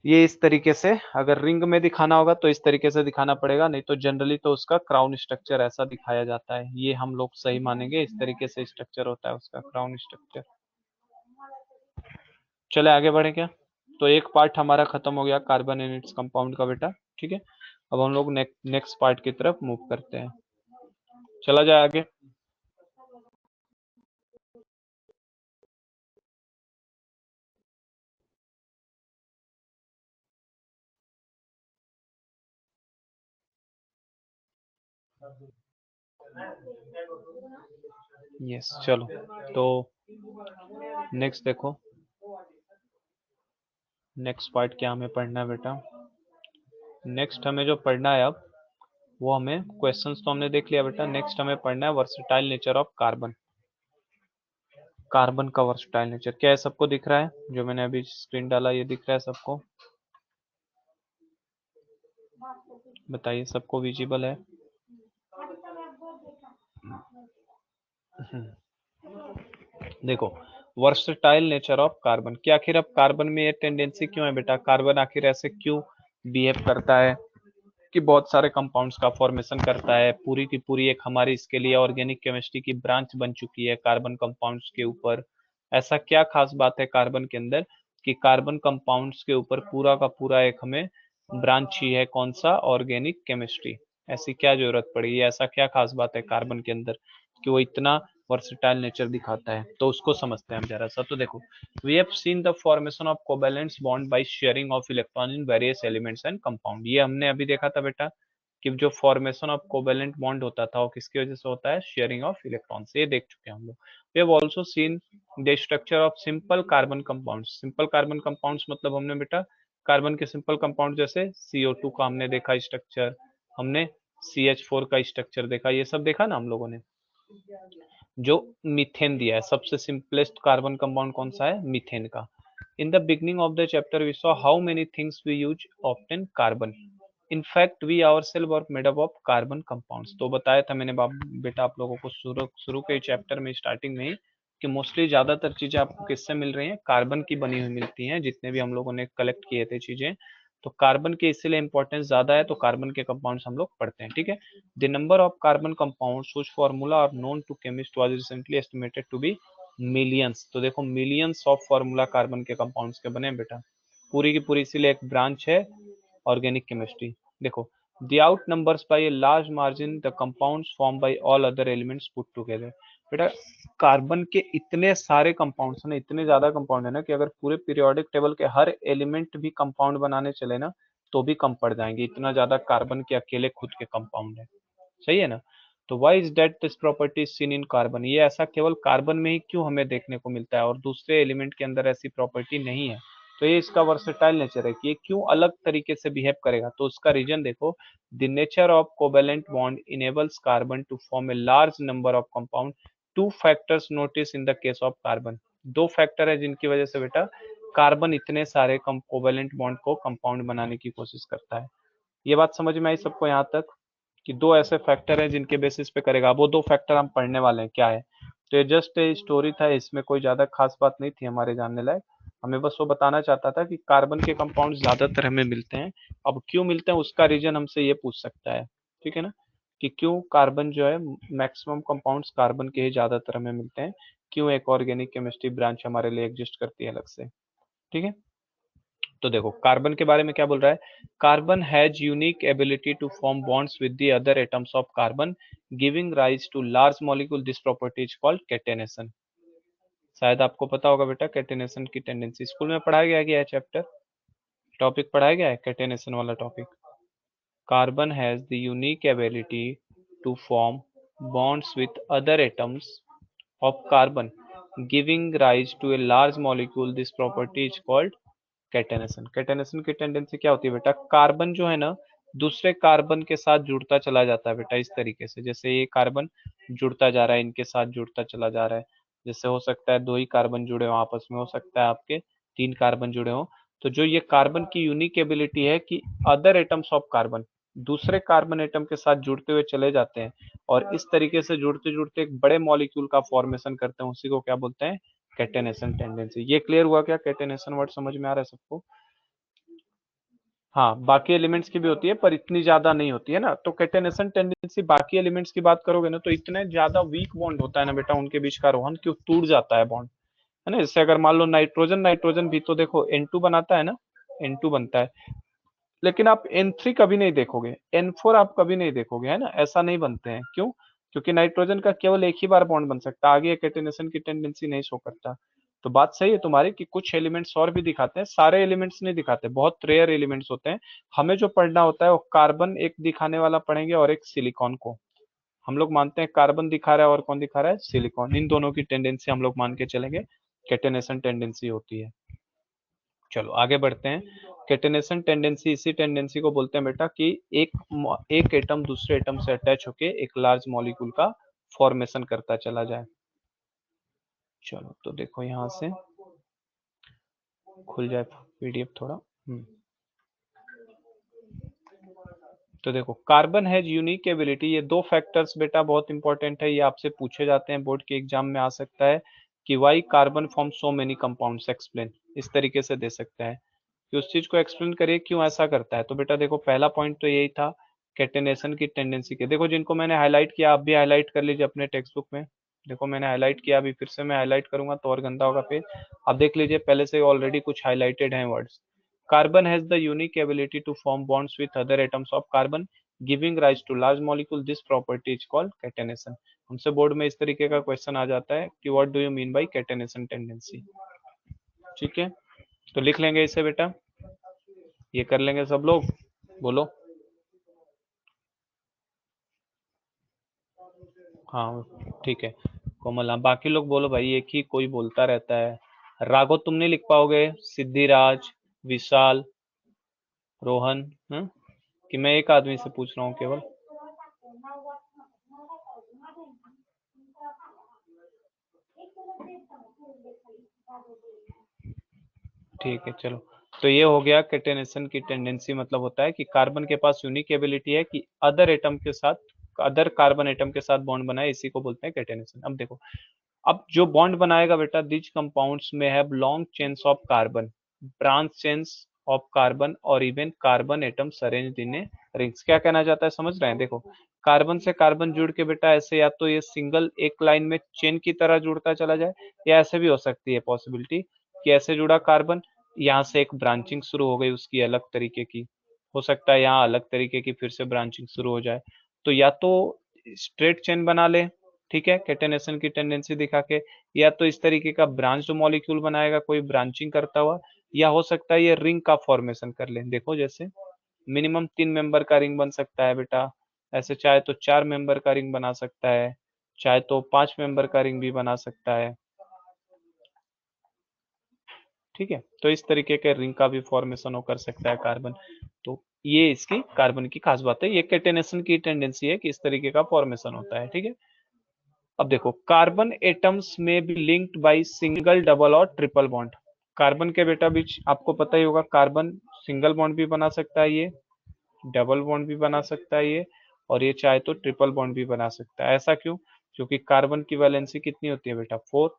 ये इस तरीके से। अगर रिंग में दिखाना होगा तो इस तरीके से दिखाना पड़ेगा, नहीं तो जनरली तो उसका क्राउन स्ट्रक्चर ऐसा दिखाया जाता है, ये हम लोग सही मानेंगे, इस तरीके से स्ट्रक्चर होता है उसका, क्राउन स्ट्रक्चर। चले आगे बढ़े क्या, तो एक पार्ट हमारा खत्म हो गया कार्बन एंड इट्स कंपाउंड का बेटा, ठीक है। अब हम लोग नेक्स्ट पार्ट की तरफ मूव करते हैं, चला जाए आगे। यस चलो, तो नेक्स्ट देखो, नेक्स्ट पार्ट क्या हमें पढ़ना है बेटा? नेक्स्ट हमें जो पढ़ना है अब, वो हमें क्वेश्चंस तो हमने देख लिया बेटा। नेक्स्ट हमें पढ़ना है versatile nature of carbon. Carbon का वर्सेटाइल नेचर क्या है, सबको दिख रहा है? जो मैंने अभी स्क्रीन डाला ये दिख रहा है सबको? बताइए, सबको विजिबल है? देखो, वर्सेटाइल नेचर ऑफ कार्बन कि आखिर अब कार्बन में ये टेंडेंसी क्यों है बेटा? कार्बन आखिर ऐसे क्यों बिहेव करता है कि बहुत सारे कंपाउंड्स का फॉर्मेशन करता है? पूरी की पूरी एक हमारी इसके लिए ऑर्गेनिक केमिस्ट्री की ब्रांच बन चुकी है कार्बन कंपाउंड्स के ऊपर। ऐसा क्या खास बात है कार्बन के अंदर कि कार्बन कंपाउंड्स के ऊपर पूरा का पूरा एक हमें ब्रांच ही है? कौन सा? Organic chemistry. ऐसी क्या जरूरत पड़ी, ऐसा क्या खास बात है कार्बन के अंदर कि वो इतना वर्सेटाइल नेचर दिखाता है? तो उसको समझते हैं हम जरा सा। तो देखो, we have seen the formation of covalent bond by sharing of electron in various elements and compound. ये हमने अभी देखा था बेटा कि जो फॉर्मेशन ऑफ कोवेलेंट बॉन्ड होता था वो किसकी वजह से होता है? शेयरिंग ऑफ इलेक्ट्रॉन से। ये देख चुके हैं हम लोग। We have also seen the structure of simple carbon compounds. Simple carbon compounds मतलब हमने बेटा कार्बन के सिंपल कंपाउंड जैसे CO2 का हमने देखा स्ट्रक्चर, हमने CH4 का स्ट्रक्चर देखा, ये सब देखा ना हम लोगों ने। जो मीथेन दिया है, सबसे सिंपलेस्ट कार्बन कंपाउंड कौन सा है? मीथेन का। In the beginning of the chapter we saw how many things we use obtain carbon. In fact we ourself are made up of carbon compounds. तो बताया था मैंने बेटा आप लोगों को शुरू शुरू के चैप्टर में स्टार्टिंग में ही कि मोस्टली ज्यादातर चीजें आपको किससे मिल रही हैं? कार्बन की बनी हुई मिलती हैं। जितने भी हम लोगों ने कलेक्ट किए थे चीजें, तो कार्बन के इसीलिए इंपॉर्टेंस ज्यादा है, तो कार्बन के कंपाउंड्स हम लोग पढ़ते हैं। ठीक है। The number of carbon compounds which formula are known to chemist was recently estimated to be millions. तो देखो, मिलियंस ऑफ फार्मूला कार्बन के कंपाउंड्स के बने हैं बेटा। पूरी की पूरी इसीलिए एक ब्रांच है ऑर्गेनिक केमिस्ट्री। देखो, the out numbers by a large margin the compounds form by all other elements put together. बेटा कार्बन के इतने सारे कंपाउंड्स हैं ना, इतने ज्यादा कंपाउंड है ना कि अगर पूरे पीरियोडिक टेबल के हर एलिमेंट भी कंपाउंड बनाने चले ना तो भी कम पड़ जाएंगे, इतना ज्यादा कार्बन के अकेले खुद के कंपाउंड है। सही है ना? तो why is that this property seen in carbon? ये ऐसा केवल कार्बन में ही क्यों हमें देखने को मिलता है और दूसरे एलिमेंट के अंदर ऐसी प्रॉपर्टी नहीं है? तो ये इसका वर्सेटाइल नेचर है कि ये क्यों अलग तरीके से बिहेव करेगा। तो उसका रीजन देखो, the nature of covalent bond enables carbon to form a large number of compound. Two factors notice in the case of carbon. दो फैक्टर है जिनकी वजह से बेटा कार्बन इतने सारे कोवेलेंट बॉन्ड को कंपाउंड बनाने की कोशिश करता है। ये बात समझ में आई सबको यहाँ तक कि दो ऐसे फैक्टर हैं जिनके बेसिस पे करेगा? वो दो फैक्टर हम पढ़ने वाले हैं, क्या है? तो ये जस्ट ए स्टोरी था, इसमें कोई ज्यादा खास बात नहीं थी हमारे जानने लायक। हमें बस वो बताना चाहता था कि कार्बन के कंपाउंड ज्यादातर हमें मिलते हैं। अब क्यों मिलते हैं उसका रीजन हमसे ये पूछ सकता है। ठीक है ना? कि क्यों कार्बन जो है, मैक्सिमम कंपाउंड्स कार्बन के ही ज्यादातर हमें मिलते हैं, क्यों एक ऑर्गेनिक केमिस्ट्री ब्रांच हमारे लिए एग्जिस्ट करती है अलग से। ठीक है। तो देखो कार्बन के बारे में क्या बोल रहा है। Carbon has unique ability to form bonds with the other atoms of carbon giving rise to large molecule. This property is called catenation. शायद आपको पता होगा बेटा कैटेनेशन की टेंडेंसी स्कूल में पढ़ाया गया है चैप्टर, टॉपिक पढ़ाया गया है कैटेनेशन वाला topic. Carbon has the unique ability to form bonds with other atoms of carbon giving rise to a large molecule. This property is called catenation. Catenation की tendency क्या होती है बेटा? कार्बन जो है ना दूसरे कार्बन के साथ जुड़ता चला जाता है बेटा, इस तरीके से जैसे ये कार्बन जुड़ता जा रहा है, इनके साथ जुड़ता चला जा रहा है। जैसे हो सकता है दो ही कार्बन जुड़े हो आपस में, हो सकता है आपके तीन कार्बन जुड़े हो। तो जो ये कार्बन की यूनिक एबिलिटी है कि अदर एटम्स ऑफ कार्बन दूसरे कार्बन एटम के साथ जुड़ते हुए चले जाते हैं और इस तरीके से जुड़ते जुड़ते एक बड़े मॉलिक्यूल का फॉर्मेशन करते हैं, उसी को क्या बोलते हैं? Catenation tendency. ये क्लियर हुआ क्या? कैटेनेशन वर्ड समझ में आ रहा है सबको? हाँ, बाकी एलिमेंट्स की भी होती है पर इतनी ज्यादा नहीं होती है ना। तो कैटेनेशन टेंडेंसी बाकी एलिमेंट्स की बात करोगे ना तो इतने ज्यादा वीक बॉन्ड होता है ना बेटा उनके बीच का रोहन, क्यों टूट जाता है बॉन्ड, है ना। जैसे अगर मान लो नाइट्रोजन, नाइट्रोजन भी तो देखो N2 बनाता है ना, N2 बनता है, लेकिन आप N3 कभी नहीं देखोगे, N4 आप कभी नहीं देखोगे, है ना। ऐसा नहीं बनते हैं, क्यों? क्योंकि नाइट्रोजन का केवल एक ही बार बॉन्ड बन सकता है, आगे कैटेनेशन की टेंडेंसी नहीं शो करता। तो बात सही है तुम्हारी कि कुछ एलिमेंट्स और भी दिखाते हैं, सारे एलिमेंट्स नहीं दिखाते, बहुत रेयर एलिमेंट्स होते हैं। हमें जो पढ़ना होता है वो कार्बन एक दिखाने वाला पढ़ेंगे और एक सिलिकॉन को। हम लोग मानते हैं कार्बन दिखा रहा है और कौन दिखा रहा है? सिलिकॉन। इन दोनों की टेंडेंसी हम लोग मान के चलेंगे कैटेनेशन टेंडेंसी होती है। चलो आगे बढ़ते हैं। कैटेनेशन टेंडेंसी, इसी टेंडेंसी को बोलते हैं बेटा कि एक एटम दूसरे एटम से अटैच होके एक लार्ज मॉलिक्यूल का फॉर्मेशन करता चला जाए। चलो तो देखो यहाँ से खुल जाए पीडीएफ थोड़ा। तो देखो कार्बन हैज यूनिक एबिलिटी, ये दो फैक्टर्स बेटा बहुत इंपॉर्टेंट है, ये आपसे पूछे जाते हैं, बोर्ड के एग्जाम में आ सकता है कि why carbon form so many compounds, explain, इस तरीके से दे सकता है कि उस चीज को एक्सप्लेन करिए क्यों ऐसा करता है। तो बेटा देखो पहला पॉइंट तो यही था कैटेनेशन की टेंडेंसी के। देखो जिनको मैंने हाईलाइट किया आप भी हाईलाइट कर लीजिए अपने टेक्स्ट बुक में। देखो मैंने हाईलाइट किया, अभी फिर से मैं हाईलाइट करूंगा तो और गंदा होगा पेज। आप देख लीजिए पहले से ऑलरेडी कुछ हाईलाइटेड हैं words. Carbon has the unique ability to form bonds with other atoms of carbon giving rise to large molecule, this property is called catenation. हमसे बोर्ड में इस तरीके का क्वेश्चन आ जाता है कि what do you mean by catenation tendency. ठीक है तो लिख लेंगे इसे बेटा, ये कर लेंगे सब लोग, बोलो। हाँ ठीक है कोमल, हाँ बाकी लोग बोलो भाई, एक ही कोई बोलता रहता है। राघव तुम नहीं लिख पाओगे, सिद्धिराज, विशाल, रोहन, कि मैं एक आदमी से पूछ रहा हूँ केवल। ठीक है चलो, तो ये हो गया कैटेनेशन की टेंडेंसी, मतलब होता है कि कार्बन के पास यूनिक एबिलिटी है कि अदर एटम के साथ, अदर कार्बन एटम के साथ बॉन्ड बनाए, इसी को बोलते हैं कैटेनेशन। अब देखो, अब जो बॉन्ड बनाएगा बेटा, दिज कंपाउंड्स में have long chains of carbon, branch chains of carbon और even carbon atoms arranged in a rings. क्या कहना चाहता है समझ रहे हैं? देखो कार्बन से कार्बन जुड़ के बेटा ऐसे, या तो ये सिंगल एक लाइन में चेन की तरह जुड़ता चला जाए, या ऐसे भी हो सकती है पॉसिबिलिटी कि ऐसे जुड़ा कार्बन, यहाँ से एक ब्रांचिंग शुरू हो गई उसकी अलग तरीके की, हो सकता है यहाँ अलग तरीके की फिर से ब्रांचिंग शुरू हो जाए। तो या तो स्ट्रेट चेन बना ले, ठीक है, कैटेनेशन की टेंडेंसी दिखा के, या तो इस तरीके का ब्रांच्ड मॉलिक्यूल बनाएगा कोई ब्रांचिंग करता हुआ, या हो सकता है ये रिंग का फॉर्मेशन कर ले। देखो जैसे मिनिमम 3 मेंबर का रिंग बन सकता है बेटा, ऐसे चाहे तो 4 मेंबर का रिंग बना सकता है, चाहे तो 5 मेंबर का रिंग भी बना सकता है। ठीक है तो इस तरीके के रिंग का भी फॉर्मेशन हो कर सकता है कार्बन। तो ये इसकी कार्बन की खास बात है, ये कैटेनेशन की टेंडेंसी है कि इस तरीके का फॉर्मेशन होता है। ठीक है अब देखो कार्बन एटम्स में be linked by single, double और ट्रिपल बॉन्ड। कार्बन के बेटा बीच आपको पता ही होगा, कार्बन सिंगल बॉन्ड भी बना सकता है, ये डबल बॉन्ड भी बना सकता है ये, और ये चाहे तो ट्रिपल बॉन्ड भी बना सकता है। ऐसा क्यों? क्योंकि कार्बन की वैलेंसी कितनी होती है बेटा? 4।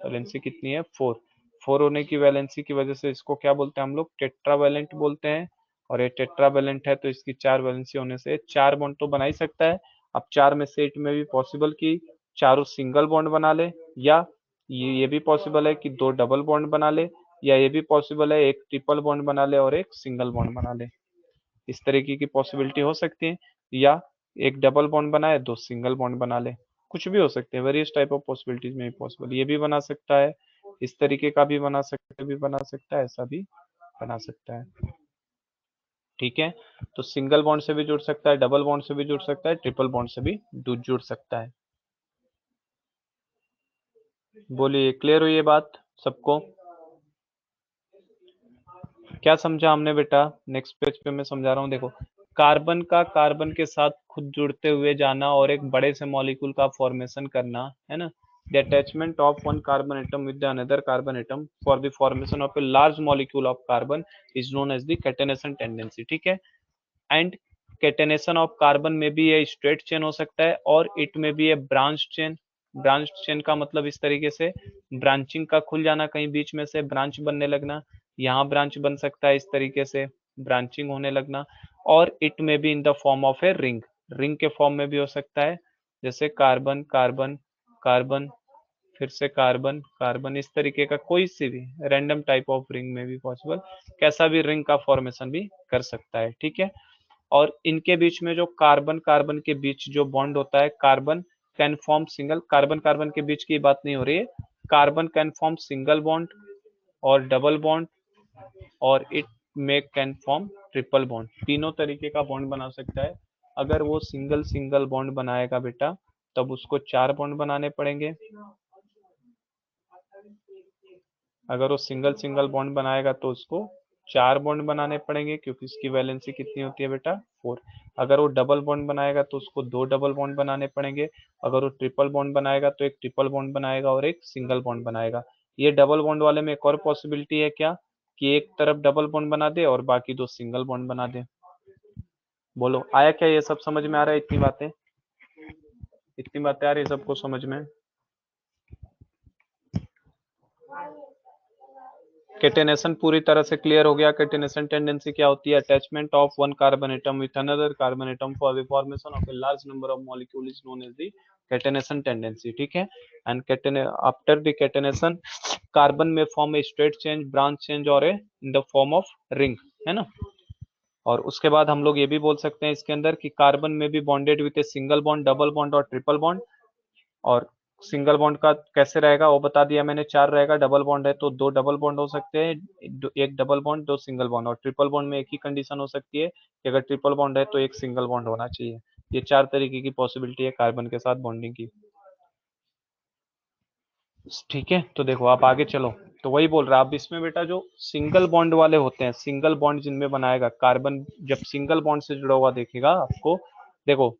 वैलेंसी कितनी है? 4। 4 होने की वैलेंसी की वजह से इसको क्या बोलते हैं हम लोग? टेट्रावैलेंट बोलते हैं। और ये टेट्रावैलेंट है तो इसकी 4 वैलेंसी होने से 4 बॉन्ड तो बना ही सकता है। अब 4 में से इट में भी पॉसिबल कि चारों सिंगल बॉन्ड बना ले, या ये भी पॉसिबल है कि 2 डबल बॉन्ड बना ले, या ये भी पॉसिबल है एक ट्रिपल बॉन्ड बना ले और एक सिंगल बॉन्ड बना ले। इस तरीके की पॉसिबिलिटी हो सकती है, या एक डबल बॉन्ड बनाए 2 सिंगल बॉन्ड बना ले, कुछ भी हो सकते हैं, वेरियस टाइप ऑफ पॉसिबिलिटीज में भी पॉसिबल, ये भी बना सकता है, इस तरीके का भी बना सकता है, भी बना सकता है, ऐसा भी बना सकता है। ठीक है तो सिंगल बॉन्ड से भी जुड़ सकता है, डबल बॉन्ड से भी जुड़ सकता है, ट्रिपल बॉन्ड से भी जुड़ सकता है। बोलिए क्लियर हुई ये बात सबको? क्या समझा हमने बेटा? नेक्स्ट पेज पे मैं समझा रहा हूँ, देखो कार्बन का कार्बन के साथ खुद जुड़ते हुए जाना और एक बड़े से मॉलिक्यूल का फॉर्मेशन करना, है ना। The attachment of one carbon atom with another carbon atom for the formation of a large molecule of carbon is known as the catenation tendency. ठीक है एंड कैटेनेशन ऑफ कार्बन में भी ये straight chain हो सकता है और it में भी ये ब्रांच चेन। ब्रांच चेन का मतलब इस तरीके से ब्रांचिंग का खुल जाना, कहीं बीच में से ब्रांच बनने लगना, यहाँ ब्रांच बन सकता है इस तरीके से ब्रांचिंग होने लगना, और इट में भी इन the form of a ring, ring के फॉर्म में भी हो सकता है, जैसे कार्बन कार्बन कार्बन फिर से कार्बन कार्बन, इस तरीके का कोई सी भी रैंडम टाइप ऑफ रिंग में भी पॉसिबल, कैसा भी रिंग का फॉर्मेशन भी कर सकता है। ठीक है और इनके बीच में जो कार्बन कार्बन के बीच जो बॉन्ड होता है, carbon can form single, carbon carbon के बीच की बात नहीं हो रही है, carbon can form single bond और डबल बॉन्ड, और it may can form triple bond, तीनों तरीके का बॉन्ड बना सकता है। अगर वो सिंगल सिंगल बॉन्ड बनाएगा बेटा तब उसको 4 बॉन्ड बनाने पड़ेंगे, अगर वो सिंगल सिंगल बॉन्ड बनाएगा तो उसको 4 बॉन्ड बनाने पड़ेंगे, क्योंकि उसकी वैलेंसी कितनी होती है बेटा 4। अगर वो डबल बॉन्ड बनाएगा तो उसको 2 डबल बॉन्ड बनाने पड़ेंगे। अगर वो ट्रिपल बॉन्ड बनाएगा तो एक ट्रिपल बॉन्ड बनाएगा और एक सिंगल बॉन्ड बनाएगा। ये डबल बॉन्ड वाले में एक और पॉसिबिलिटी है क्या, कि एक तरफ डबल बॉन्ड बना दे और बाकी 2 सिंगल बॉन्ड बना दे। बोलो आया क्या, ये सब समझ में आ रहा है? इतनी बातें आ रही है सबको समझ में? केटेनेशन पूरी तरह से क्लियर हो गया। केटेनेशन टेंडेंसी क्या होती है? Attachment of one carbon atom with another carbon atom for the formation of a large number of molecule is known as the catenation tendency. ठीक है। And after the catenation carbon में form a straight chain, branch chain और a in the form of ring, है ना। और उसके बाद हम लोग ये भी बोल सकते हैं इसके अंदर कि कार्बन में भी bonded with a single bond, double bond और ट्रिपल बॉन्ड। और सिंगल बॉन्ड का कैसे रहेगा वो बता दिया मैंने, 4 रहेगा। डबल बॉन्ड है तो 2 डबल बॉन्ड हो सकते हैं, एक डबल बॉन्ड 2 सिंगल बॉन्ड। और ट्रिपल बॉन्ड में एक ही कंडीशन हो सकती है कि अगर ट्रिपल बॉन्ड है तो एक सिंगल बॉन्ड होना चाहिए। ये 4 तरीके की पॉसिबिलिटी है कार्बन के साथ बॉन्डिंग की। ठीक है, तो देखो आप आगे चलो। तो वही बोल रहा, अब इसमें बेटा जो सिंगल बॉन्ड वाले होते हैं, सिंगल बॉन्ड जिनमें बनाएगा कार्बन, जब सिंगल बॉन्ड से जुड़ा हुआ देखेगा आपको, देखो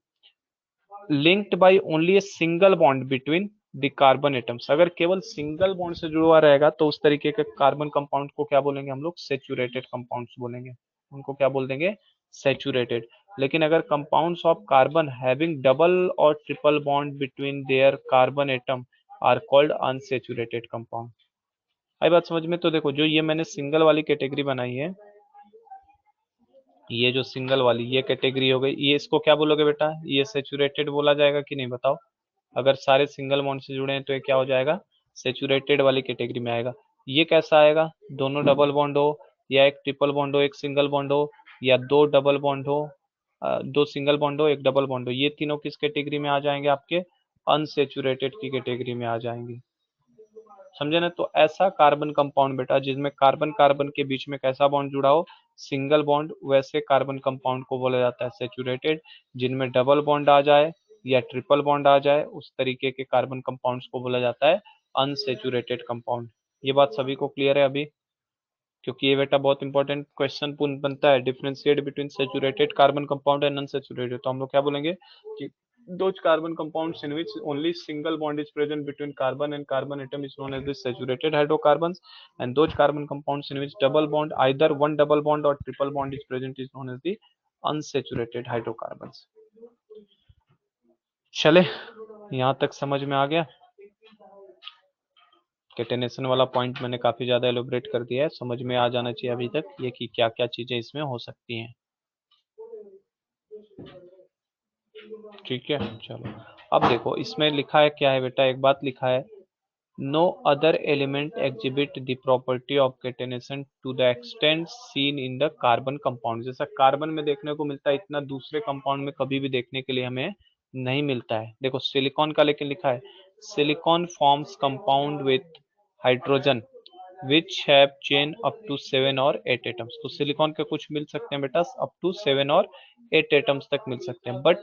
linked by only a single bond between the carbon atoms. अगर केवल सिंगल बॉन्ड से जुड़ा हुआ रहेगा तो उस तरीके के कार्बन कंपाउंड को क्या बोलेंगे हम लोग? सैचुरेटेड कंपाउंड्स बोलेंगे। उनको क्या बोल देंगे? सैचुरेटेड। लेकिन अगर compounds of carbon having double और triple bond between their carbon atom are called unsaturated compound. आई बात समझ में? तो देखो जो ये मैंने सिंगल वाली कैटेगरी बनाई है, ये जो सिंगल वाली ये कैटेगरी हो गई, ये इसको क्या बोलोगे बेटा? ये सैचुरेटेड बोला जाएगा कि नहीं बताओ? अगर सारे सिंगल बॉन्ड से जुड़े हैं तो ये क्या हो जाएगा? सैचुरेटेड वाली कैटेगरी में आएगा। ये कैसा आएगा? दोनों डबल बॉन्ड हो, या एक ट्रिपल बॉन्ड हो एक सिंगल बॉन्ड हो, या 2 डबल बॉन्ड हो, 2 सिंगल बॉन्ड हो एक डबल बॉन्ड हो, ये तीनों किस कैटेगरी में आ जाएंगे? आपके अनसैचुरेटेड की कैटेगरी में आ जाएंगे। समझे ना? तो ऐसा कार्बन कंपाउंड बेटा जिसमें कार्बन कार्बन के बीच में कैसा बॉन्ड जुड़ा हो? सिंगल बॉन्ड, वैसे कार्बन कंपाउंड को बोला जाता है सैचुरेटेड। जिनमें डबल बॉन्ड आ जाए या ट्रिपल बॉन्ड आ जाए, उस तरीके के कार्बन कंपाउंड्स को बोला जाता है अनसैचुरेटेड कंपाउंड। ये बात सभी को क्लियर है अभी? क्योंकि ये बेटा बहुत इंपॉर्टेंट क्वेश्चन बनता है, differentiate between saturated carbon compound and unsaturated. तो हम लोग क्या बोलेंगे कि those carbon compounds in which only single bond is present between carbon and carbon atom is known as the saturated hydrocarbons, and those carbon compounds in which double bond, either one double bond or triple bond is present, is known as the unsaturated hydrocarbons। चले, यहाँ तक समझ में आ गया? Catenation वाला point मैंने काफी ज्यादा एलोबरेट कर दिया है, समझ में आ जाना चाहिए अभी तक ये कि क्या क्या चीजें इसमें हो सकती हैं। ठीक है, चलो अब देखो इसमें लिखा है क्या है बेटा, एक बात लिखा है, no other element exhibit the property of catenation to the extent seen in the carbon compound. जैसा कार्बन में देखने को मिलता है इतना दूसरे कंपाउंड में कभी भी देखने के लिए हमें नहीं मिलता है। देखो सिलिकॉन का लेकिन लिखा है, silicon forms compound with hydrogen which have chain up to 7 और 8 एटम्स। तो सिलिकॉन के कुछ मिल सकते हैं बेटा अप टू 7 और 8 एटम्स तक मिल सकते हैं, but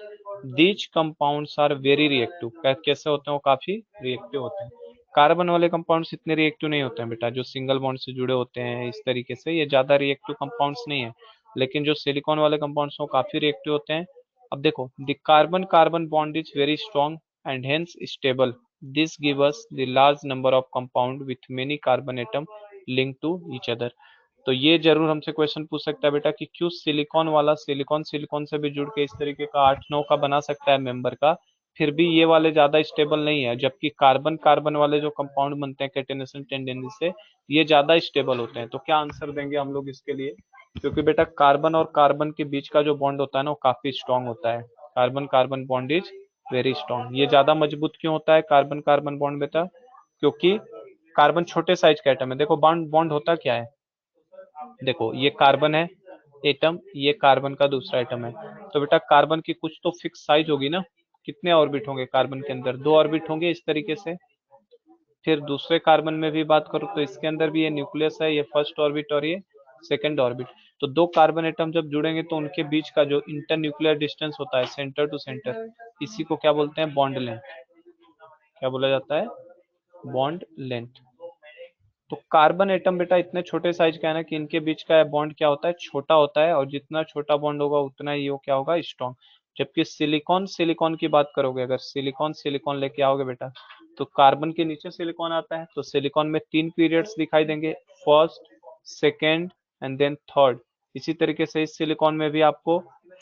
these compounds are very reactive. कैसे होते हैं? वो काफी रिएक्टिव होते हैं। कार्बन वाले कंपाउंड्स इतने रिएक्टिव नहीं होते हैं बेटा, जो सिंगल बॉन्ड से जुड़े होते हैं इस तरीके से, ये ज्यादा रिएक्टिव कंपाउंड्स नहीं है। लेकिन जो सिलिकॉन वाले कंपाउंड्स वो काफी रिएक्टिव होते हैं। अब देखो the carbon carbon bond is very strong and hence stable, this give us the large number of compound with many carbon atom link to each other. तो ये जरूर हमसे क्वेश्चन पूछ सकता है बेटा कि क्यों सिलिकॉन वाला सिलिकॉन सिलिकॉन से भी जुड़ के इस तरीके का 8-9 का बना सकता है मेंबर का, फिर भी ये वाले ज्यादा स्टेबल नहीं है, जबकि कार्बन कार्बन वाले जो कंपाउंड बनते हैं कैटेनेशन टेंडेंसी से, ये ज्यादा स्टेबल होते हैं। तो क्या आंसर देंगे हम लोग इसके लिए? क्योंकि बेटा कार्बन और कार्बन के बीच का जो बॉन्ड होता है ना वो काफी स्ट्रांग होता है। Carbon carbon bond is very strong. ये ज्यादा मजबूत क्यों होता है कार्बन कार्बन बॉन्ड बेटा? क्योंकि कार्बन छोटे साइज का एटम है। देखो बॉन्ड बॉन्ड होता क्या है, देखो ये कार्बन है एटम, ये कार्बन का दूसरा एटम है। तो बेटा कार्बन की कुछ तो फिक्स साइज होगी ना, कितने ऑर्बिट होंगे कार्बन के अंदर? 2 ऑर्बिट होंगे इस तरीके से। फिर दूसरे कार्बन में भी बात करूं तो इसके अंदर भी ये न्यूक्लियस है, ये फर्स्ट ऑर्बिट और ये सेकंड ऑर्बिट। तो 2 कार्बन एटम जब जुड़ेंगे तो उनके बीच का जो इंटर न्यूक्लियर डिस्टेंस होता है सेंटर टू सेंटर, इसी को क्या बोलते हैं? Bond length. क्या बोला जाता है? Bond length. तो कार्बन एटम बेटा इतने छोटे साइज का है ना कि इनके बीच का बॉन्ड क्या होता है, छोटा होता है, और जितना छोटा बॉन्ड होगा उतना ही वो क्या होगा, स्ट्रॉन्ग। जबकि सिलिकॉन सिलिकॉन की बात करोगे, अगर सिलिकॉन सिलिकॉन लेके आओगे बेटा, तो कार्बन के नीचे सिलिकॉन आता है, तो सिलिकॉन में 3 पीरियड्स दिखाई देंगे, first, second and then third. इसी तरीके से इस सिलिकॉन में भी आपको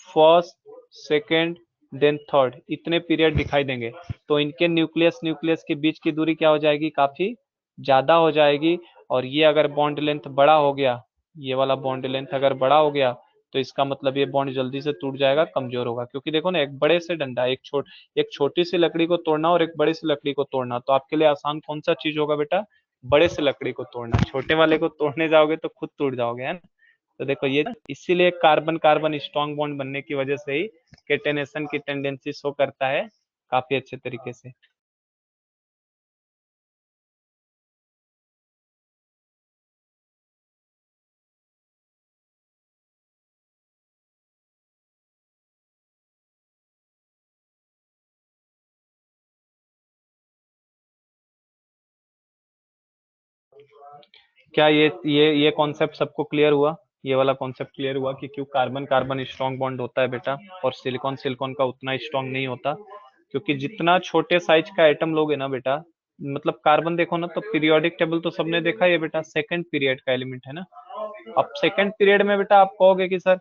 फर्स्ट, सेकेंड, देन थर्ड, इतने पीरियड दिखाई देंगे। तो इनके न्यूक्लियस न्यूक्लियस के बीच की दूरी क्या हो जाएगी, काफी ज्यादा हो जाएगी। और ये अगर बॉन्ड लेंथ बड़ा हो गया, ये वाला बॉन्ड लेंथ अगर बड़ा हो गया, तो इसका मतलब ये बॉन्ड जल्दी से टूट जाएगा, कमजोर होगा। क्योंकि देखो ना, एक बड़े से डंडा, एक छोटी सी लकड़ी को तोड़ना और एक बड़ी सी लकड़ी को तोड़ना, तो आपके लिए आसान कौन सा चीज होगा बेटा, बड़े से लकड़ी को तोड़ना। छोटे वाले को तोड़ने जाओगे तो खुद टूट जाओगे, है ना। तो देखो ये इसीलिए कार्बन कार्बन स्ट्रॉन्ग बॉन्ड बनने की वजह से ही केटेनेशन की टेंडेंसी शो करता है काफी अच्छे तरीके से। क्या ये कॉन्सेप्ट सबको क्लियर हुआ, ये वाला कॉन्सेप्ट क्लियर हुआ कि क्यों कार्बन कार्बन स्ट्रॉन्ग बॉन्ड होता है बेटा, और सिलिकॉन सिलिकॉन का उतना स्ट्रॉन्ग नहीं होता। क्योंकि जितना छोटे साइज का एटम लोगे ना बेटा, मतलब कार्बन देखो ना, तो पीरियोडिक टेबल तो सबने देखा ही है बेटा, सेकंड पीरियड का एलिमेंट है ना। अब सेकंड पीरियड में बेटा आप कहोगे कि सर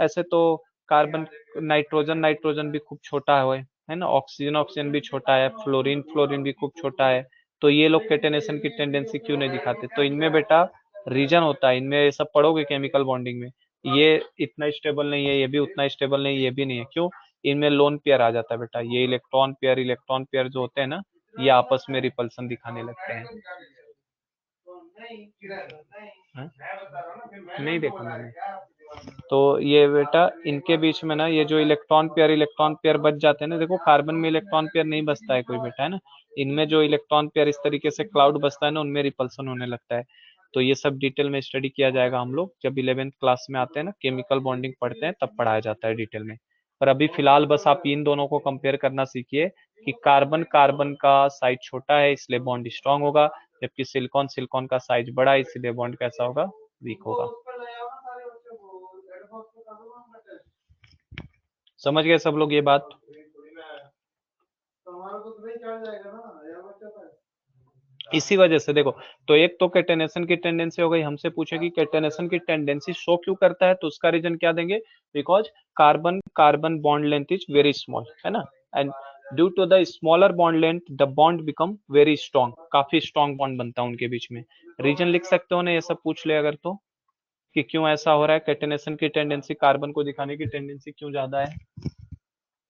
ऐसे तो कार्बन, नाइट्रोजन नाइट्रोजन भी खूब छोटा है ना, ऑक्सीजन ऑक्सीजन भी छोटा है, फ्लोरीन फ्लोरीन भी खूब छोटा है, तो ये लोग केटेनेशन की टेंडेंसी क्यों नहीं दिखाते। तो इनमें बेटा रीजन होता है, इनमें ये सब पढ़ोगे केमिकल बॉन्डिंग में, ये इतना स्टेबल नहीं है, ये भी उतना स्टेबल नहीं है, ये भी नहीं है, क्यों, इनमें लोन पेयर आ जाता है बेटा, ये इलेक्ट्रॉन पेयर जो होते हैं ना, ये आपस में रिपल्सन दिखाने लगते हैं। हाँ? नहीं देखा मैंने। तो ये बेटा इनके बीच में ना, ये जो इलेक्ट्रॉन पेयर बच जाते हैं ना, देखो कार्बन में इलेक्ट्रॉन पेयर नहीं बचता है कोई बेटा, है ना। इनमें जो इलेक्ट्रॉन पेयर इस तरीके से क्लाउड बचता है ना, उनमें रिपल्सन होने लगता है। तो ये सब डिटेल में स्टडी किया जाएगा, हम लोग जब 11th क्लास में आते हैं ना, केमिकल बॉन्डिंग पढ़ते हैं, तब पढ़ाया जाता है डिटेल में। पर अभी फिलहाल बस आप इन दोनों को कंपेयर करना सीखिए कि कार्बन कार्बन का साइज छोटा है इसलिए बॉन्ड स्ट्रांग होगा, जबकि सिलिकॉन सिलिकॉन का साइज बड़ा है इसलिए बॉन्ड कैसा होगा, वीक होगा। समझ गए सब लोग ये बात। इसी वजह से देखो, तो एक तो केटेनेशन की टेंडेंसी हो गई, हमसे पूछे कि केटेनेशन की टेंडेंसी शो क्यों करता है, तो उसका रीजन क्या देंगे, because carbon carbon bond length is very small, है ना, and due to the smaller bond length the bond become very strong, काफी स्ट्रॉन्ग बॉन्ड बनता है उनके बीच में। रीजन लिख सकते हो ना, ये सब पूछ ले अगर, तो कि क्यों ऐसा हो रहा है, केटेनेशन की टेंडेंसी, कार्बन को दिखाने की टेंडेंसी क्यों ज्यादा है।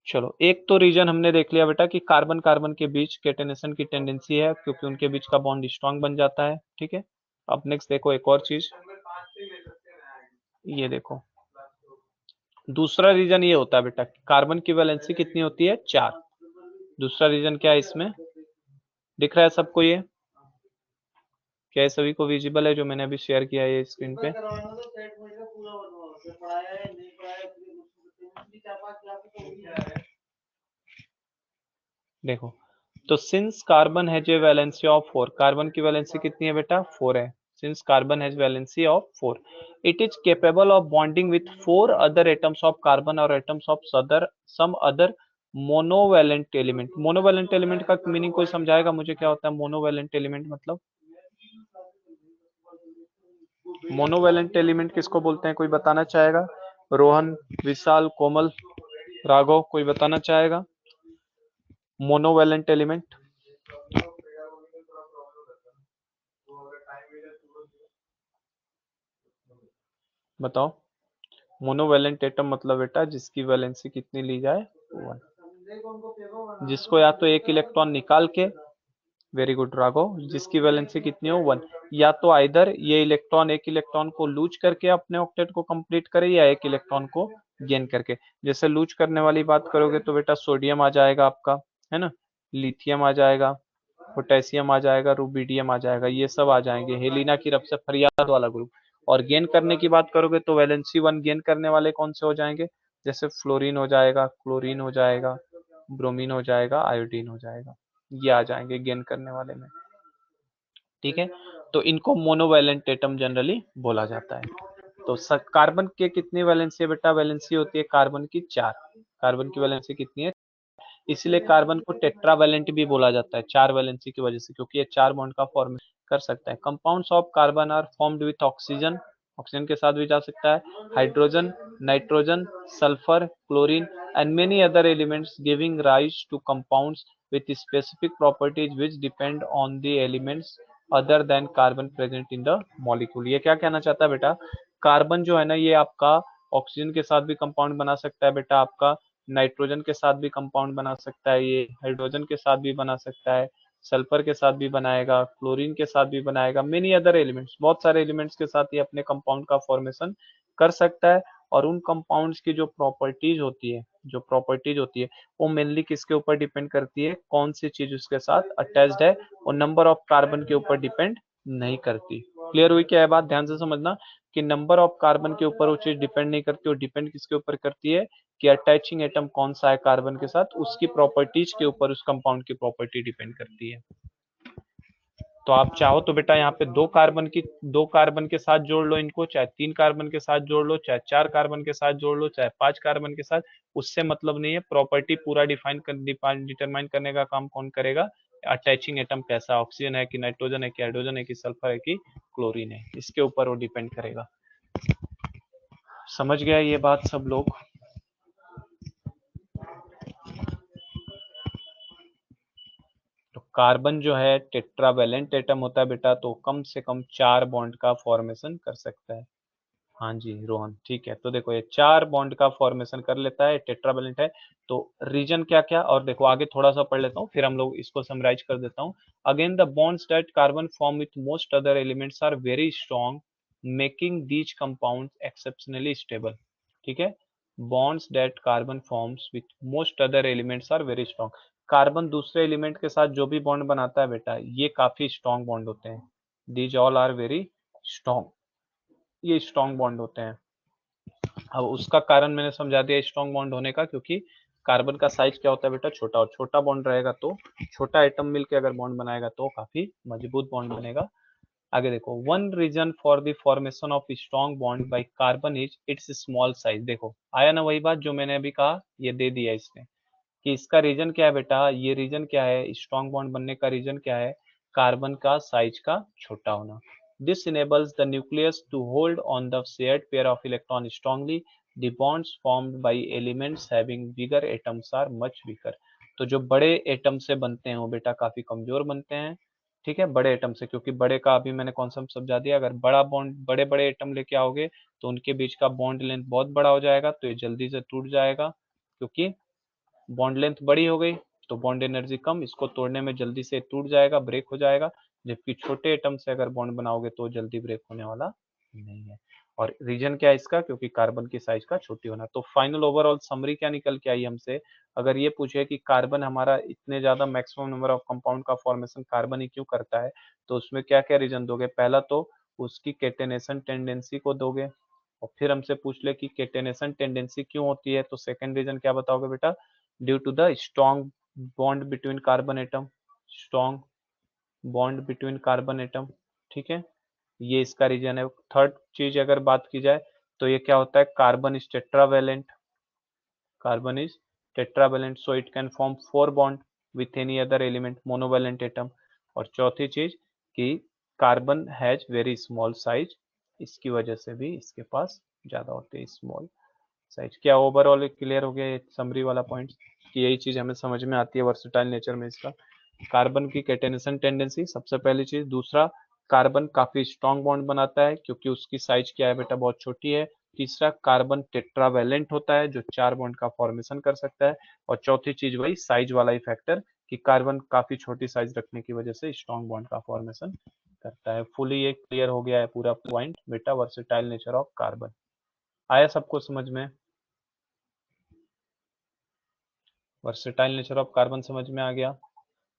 चलो, एक तो रीजन हमने देख लिया बेटा कि कार्बन कार्बन के बीच केटेनेशन की टेंडेंसी है, क्योंकि उनके बीच का बॉन्ड स्ट्रांग बन जाता है, ठीक है। अब नेक्स्ट देखो एक और चीज, ये देखो दूसरा रीजन ये होता है बेटा, कार्बन की वैलेंसी कितनी होती है, 4। दूसरा रीजन क्या है इसमें, दिख रहा है सबको ये, क्या है सभी को विजिबल है जो मैंने अभी शेयर किया है स्क्रीन पे। देखो, तो since carbon has a valency of 4, carbon की वैलेंसी कितनी है बेटा, 4 है। Since carbon has valency of 4, it is capable of bonding with 4 other atoms of carbon और atoms of some other monovalent element. Monovalent element का meaning कोई समझाएगा मुझे, क्या होता है मोनोवैलेंट एलिमेंट, मतलब मोनोवैलेंट एलिमेंट किसको बोलते हैं, कोई बताना चाहेगा, रोहन, विशाल, कोमल, राघव, कोई बताना चाहेगा मोनोवैलेंट एलिमेंट। बताओ, मोनोवैलेंट एटम मतलब बेटा जिसकी वैलेंसी कितनी ली जाए, 1, जिसको या तो एक इलेक्ट्रॉन निकाल के, वेरी गुड राघव, जिसकी वैलेंसी कितनी हो, 1, या तो आइदर ये इलेक्ट्रॉन एक इलेक्ट्रॉन को लूज करके अपने ऑक्टेट को कंप्लीट करे, या एक इलेक्ट्रॉन को गेन करके। जैसे लूज करने वाली बात करोगे तो बेटा सोडियम आ जाएगा आपका, है ना, लिथियम आ जाएगा, पोटेशियम आ जाएगा, रुबिडियम आ जाएगा, ये सब आ जाएंगे हेलिना की रफ से फरियाद वाला ग्रुप। और गेन करने की बात करोगे तो वैलेंसी 1 गेन करने वाले कौन से हो जाएंगे, जैसे फ्लोरीन हो जाएगा, क्लोरीन हो जाएगा, ब्रोमीन हो जाएगा, आयोडीन हो जाएगा, ये आ जाएंगे गेन करने वाले में, ठीक है। तो इनको मोनोवैलेंट एटम जनरली बोला जाता है। तो कार्बन के कितनी वैलेंसी है बेटा? वैलेंसी होती है कार्बन की 4। कार्बन की वैलेंसी कितनी है? इसलिए कार्बन को टेट्रावैलेंट भी बोला जाता है 4 वैलेंसी की वजह से, क्योंकि ये 4 बॉन्ड का फॉर्मेशन कर सकता है। Compounds of carbon are formed with oxygen, oxygen के साथ भी जा सकता है, hydrogen, nitrogen, sulphur, chlorine and many other elements giving rise to compounds with specific properties which depend on the elements other than carbon present in the molecule। ये क्या कहना चाहता है बेटा? कार्बन जो है ना, ये आपका ऑक्सीजन के साथ भी कंपाउंड बना सकता है बेटा, आपका नाइट्रोजन के साथ भी कंपाउंड बना सकता है, ये हाइड्रोजन के साथ भी बना सकता है, सल्फर के साथ भी बनाएगा, क्लोरीन के साथ भी बनाएगा, मेनी अदर एलिमेंट्स, बहुत सारे एलिमेंट्स के साथ ये अपने कंपाउंड का फॉर्मेशन कर सकता है। और उन कंपाउंड्स की जो प्रॉपर्टीज होती है, वो मेनली किसके ऊपर डिपेंड करती है? कौन सी चीज उसके साथ अटैच्ड है, और नंबर ऑफ कार्बन के ऊपर डिपेंड नहीं करती। क्लियर हुई क्या है बात? ध्यान से समझना कि नंबर ऑफ कार्बन के ऊपर वो चीज डिपेंड नहीं करती, और डिपेंड किसके ऊपर करती है? कि अटैचिंग एटम कौन सा है कार्बन के साथ, उसकी प्रॉपर्टीज के ऊपर उस कंपाउंड की प्रॉपर्टी डिपेंड करती है। तो आप चाहो तो बेटा यहाँ पे दो कार्बन के साथ जोड़ लो इनको, चाहे 3 कार्बन के साथ जोड़ लो, चाहे 4 कार्बन के साथ जोड़ लो, चाहे 5 कार्बन के साथ, उससे मतलब नहीं है। प्रॉपर्टी पूरा डिटरमाइन करने का काम कौन करेगा? अटैचिंग एटम कैसा, ऑक्सीजन है कि नाइट्रोजन है कि हाइड्रोजन है कि सल्फर है कि क्लोरीन है, इसके ऊपर वो डिपेंड करेगा। समझ गया ये बात सब लोग? तो कार्बन जो है टेट्रावैलेंट एटम होता है बेटा, तो कम से कम 4 बॉन्ड का फॉर्मेशन कर सकता है। हाँ जी रोहन, ठीक है। तो देखो ये 4 बॉन्ड का फॉर्मेशन कर लेता है, टेट्रावैलेंट है। तो रीजन क्या क्या, और देखो आगे थोड़ा सा पढ़ लेता हूँ, फिर हम लोग इसको समराइज कर देता हूँ। Again the bonds that carbon form with most other elements are very strong, making these compounds exceptionally stable. ठीक है, bonds that carbon forms with most other elements are very strong. Carbon दूसरे element के साथ जो भी bond बनाता है बेटा, ये काफी स्ट्रॉन्ग बॉन्ड होते हैं। These all are very strong, ये स्ट्रॉन्ग बॉन्ड होते हैं। अब उसका कारण मैंने समझा दिया स्ट्रॉन्ग बॉन्ड होने का, क्योंकि कार्बन का साइज क्या होता है बेटा? छोटा, और छोटा बॉन्ड रहेगा तो छोटा एटम मिलकर अगर बॉन्ड बनाएगा तो काफी मजबूत बॉन्ड बनेगा। आगे देखो, one reason for the formation of strong bond by carbon is its small size. देखो आया ना वही बात जो मैंने अभी कहा, ये दे दिया इसने कि इसका रीजन क्या है बेटा? ये रीजन क्या है स्ट्रॉन्ग बॉन्ड बनने का? रीजन क्या है? कार्बन का साइज का छोटा होना। This enables the nucleus to hold on the shared pair of electron strongly. The bonds formed by elements having bigger atoms are much weaker. तो जो बड़े एटम से बनते हैं वो बेटा काफी कमजोर बनते हैं। ठीक है, बड़े एटम से, क्योंकि बड़े का अभी मैंने कॉन्सेप्ट समझा दिया। अगर बड़ा बॉन्ड, बड़े बड़े एटम लेके आओगे तो उनके बीच का बॉन्ड लेंथ बहुत बड़ा हो जाएगा, तो ये जल्दी से टूट जाएगा, क्योंकि बॉन्ड लेंथ बड़ी हो गई तो बॉन्ड एनर्जी कम, इसको तोड़ने में जल्दी से टूट जाएगा, ब्रेक हो जाएगा। जबकि छोटे एटम से अगर बॉन्ड बनाओगे तो जल्दी ब्रेक होने वाला नहीं है। और रीजन क्या है इसका? क्योंकि कार्बन की साइज का छोटी होना। तो फाइनल ओवरऑल समरी क्या निकल के आई हमसे? अगर ये पूछे कि कार्बन हमारा इतने ज्यादा मैक्सिमम नंबर ऑफ कंपाउंड का फॉर्मेशन कार्बन ही क्यों करता है, तो उसमें क्या क्या रीजन दोगे? पहला तो उसकी केटेनेशन टेंडेंसी को दोगे, और फिर हमसे पूछ ले कि केटेनेशन टेंडेंसी क्यों होती है, तो सेकंड रीजन क्या बताओगे बेटा? Due to the strong bond between carbon atom, strong bond between carbon atom. ठीक है, ये इसका रीजन है। थर्ड चीज अगर बात की जाए तो ये क्या होता है? Carbon is tetravalent, carbon is tetravalent, so it can form 4 bond with any other element, monovalent atom. और चौथी चीज कि carbon has very small size, इसकी वजह से भी इसके पास ज्यादा होते हैं स्मॉल साइज। क्या ओवरऑल क्लियर हो गया ये समरी वाला पॉइंट? कि यही चीज हमें समझ में आती है वर्सटाइल नेचर में इसका। कार्बन की कैटेनेशन टेंडेंसी सबसे पहली चीज। दूसरा, कार्बन काफी स्ट्रॉन्ग बॉन्ड बनाता है क्योंकि उसकी साइज क्या है बेटा? बहुत छोटी है। तीसरा, कार्बन टेट्रावेलेंट होता है जो 4 बॉन्ड का फॉर्मेशन कर सकता है। और चौथी चीज वही साइज वाला ही फैक्टर, कि कार्बन काफी छोटी साइज रखने की वजह से स्ट्रॉन्ग बॉन्ड का फॉर्मेशन करता है। फुली ये क्लियर हो गया है पूरा पॉइंट बेटा, वर्सेटाइल नेचर ऑफ कार्बन। आया सबको समझ में? वर्सेटाइल नेचर ऑफ कार्बन समझ में आ गया?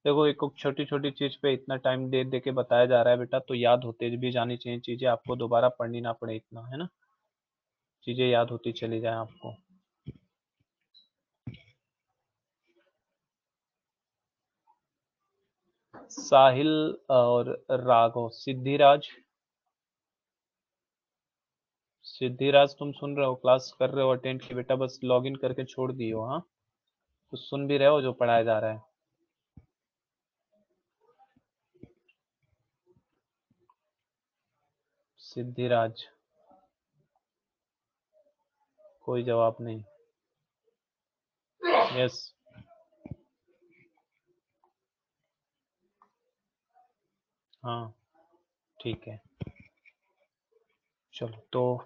देखो एक छोटी छोटी चीज पे इतना टाइम दे दे के बताया जा रहा है बेटा, तो याद होते भी जानी चाहिए चीजें, आपको दोबारा पढ़नी ना पड़े इतना, है ना? चीजें याद होती चली जाए आपको। साहिल और राघव। सिद्धिराज तुम सुन रहे हो, क्लास कर रहे हो, अटेंड की बेटा, बस लॉगिन करके छोड़ दियो। हाँ, कुछ सुन भी रहे हो जो पढ़ाया जा रहा है? सिद्धिराज, कोई जवाब नहीं। यस, हाँ ठीक है। चलो,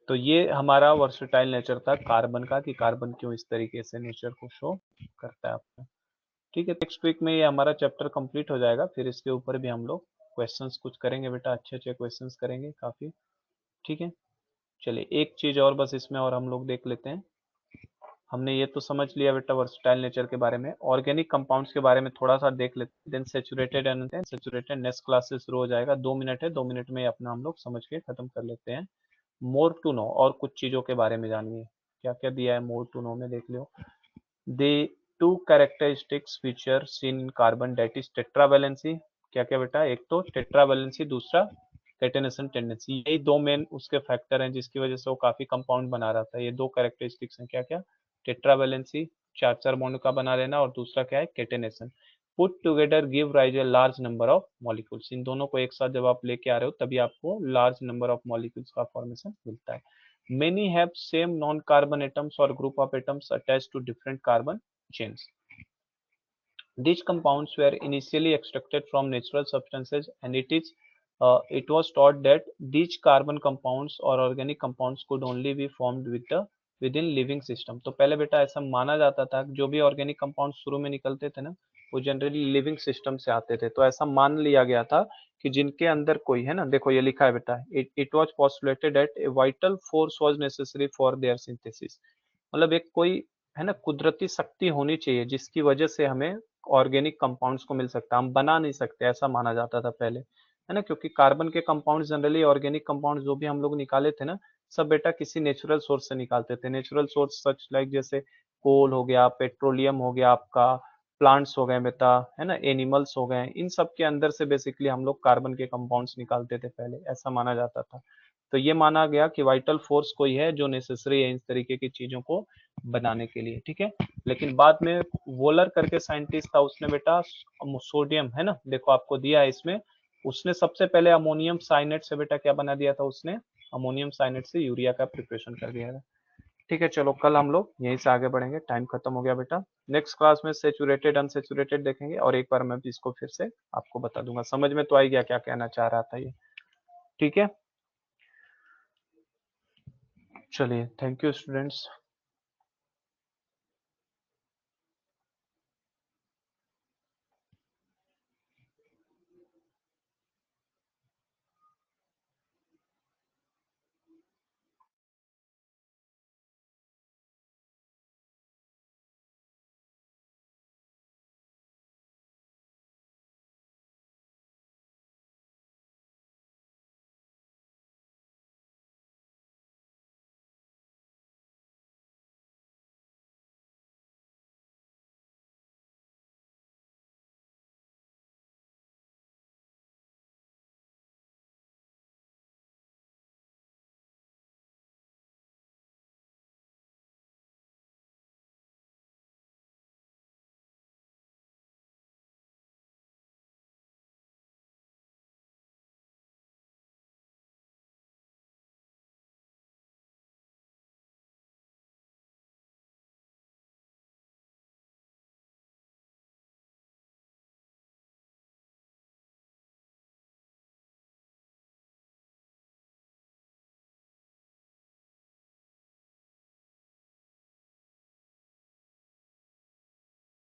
तो ये हमारा वर्सटाइल नेचर था कार्बन का, कि कार्बन क्यों इस तरीके से नेचर को शो करता है आपको। ठीक है, नेक्स्ट वीक में ये हमारा चैप्टर कंप्लीट हो जाएगा, फिर इसके ऊपर भी हम लोग क्वेश्चंस कुछ करेंगे बेटा, अच्छे अच्छे क्वेश्चंस करेंगे काफी। ठीक है, चलिए एक चीज और बस इसमें और हम लोग देख लेते हैं। हमने ये तो समझ लिया बेटा वर्सटाइल नेचर के बारे में। ऑर्गेनिक कंपाउंड्स के बारे में थोड़ा सा देख लेते हैं, then saturated and saturated next class से शुरू हो जाएगा। 2 मिनट है, 2 मिनट में अपना हम लोग समझ के खत्म कर लेते हैं। मोर टू नो, और कुछ चीजों के बारे में जानिए। क्या क्या दिया है मोर टू नो में, देख लो। The two characteristics feature seen in carbon, that is tetravalency. क्या क्या बेटा, एक तो टेट्रावैलेंसी, दूसरा कैटेनेशन टेंडेंसी। यही दो मेन उसके फैक्टर हैं जिसकी वजह से वो काफी कंपाउंड बना रहा था। ये दो कैरेक्टरिस्टिक्स हैं, क्या क्या? टेट्रावैलेंसी, चार चार बॉन्ड का बना लेना, और दूसरा क्या है? Catenation. Put together give rise a large number of molecules. इन दोनों को एक साथ जब आप लेके आ रहे हो तभी आपको लार्ज नंबर ऑफ मॉलिक्यूल्स का फॉर्मेशन मिलता है। Many have same non-carbon atoms or group of atoms attached to different carbon chains. These compounds were initially extracted from natural substances, and it was thought that these carbon compounds or organic compounds could only be formed within living system. तो पहले बेटा ऐसा माना जाता था कि जो भी ऑर्गेनिक कंपाउंड शुरू में निकलते थे ना, वो जनरली लिविंग सिस्टम से आते थे। तो ऐसा मान लिया गया था कि जिनके अंदर कोई है ना, देखो ये लिखा है बेटा, it was postulated that a vital force was necessary for their synthesis. मतलब एक कोई है ना कुदरती शक्ति होनी चाहिए जिसकी वजह से हमें ऑर्गेनिक कंपाउंड्स को मिल सकता है, हम बना नहीं सकते, ऐसा माना जाता था पहले, है ना। क्योंकि कार्बन के कंपाउंड जनरली, ऑर्गेनिक कंपाउंड जो भी हम लोग निकाले थे ना, सब बेटा किसी नेचुरल सोर्स से निकालते थे। नेचुरल सोर्स सच लाइक जैसे कोल हो गया, पेट्रोलियम हो गया आपका, प्लांट्स हो गए बेटा, है ना, एनिमल्स हो गए, इन सब के अंदर से बेसिकली हम लोग कार्बन के कंपाउंड्स निकालते थे पहले, ऐसा माना जाता था। तो ये माना गया कि वाइटल फोर्स कोई है जो नेसेसरी है इस तरीके की चीजों को बनाने के लिए। ठीक है, लेकिन बाद में वोलर करके साइंटिस्ट था, उसने बेटा सोडियम, है ना, देखो आपको दिया है इसमें, उसने सबसे पहले अमोनियम साइनेट से बेटा क्या बना दिया था, उसने अमोनियम साइनेट से यूरिया का प्रिपरेशन कर दिया था। ठीक है, चलो कल हम लोग यहीं से आगे बढ़ेंगे, टाइम खत्म हो गया बेटा। नेक्स्ट क्लास में सेचुरेटेड अनसेचुरेटेड देखेंगे, और एक बार मैं इसको फिर से आपको बता दूंगा। समझ में तो आई गया क्या कहना चाह रहा था ये? ठीक है, चलिए, थैंक यू स्टूडेंट्स।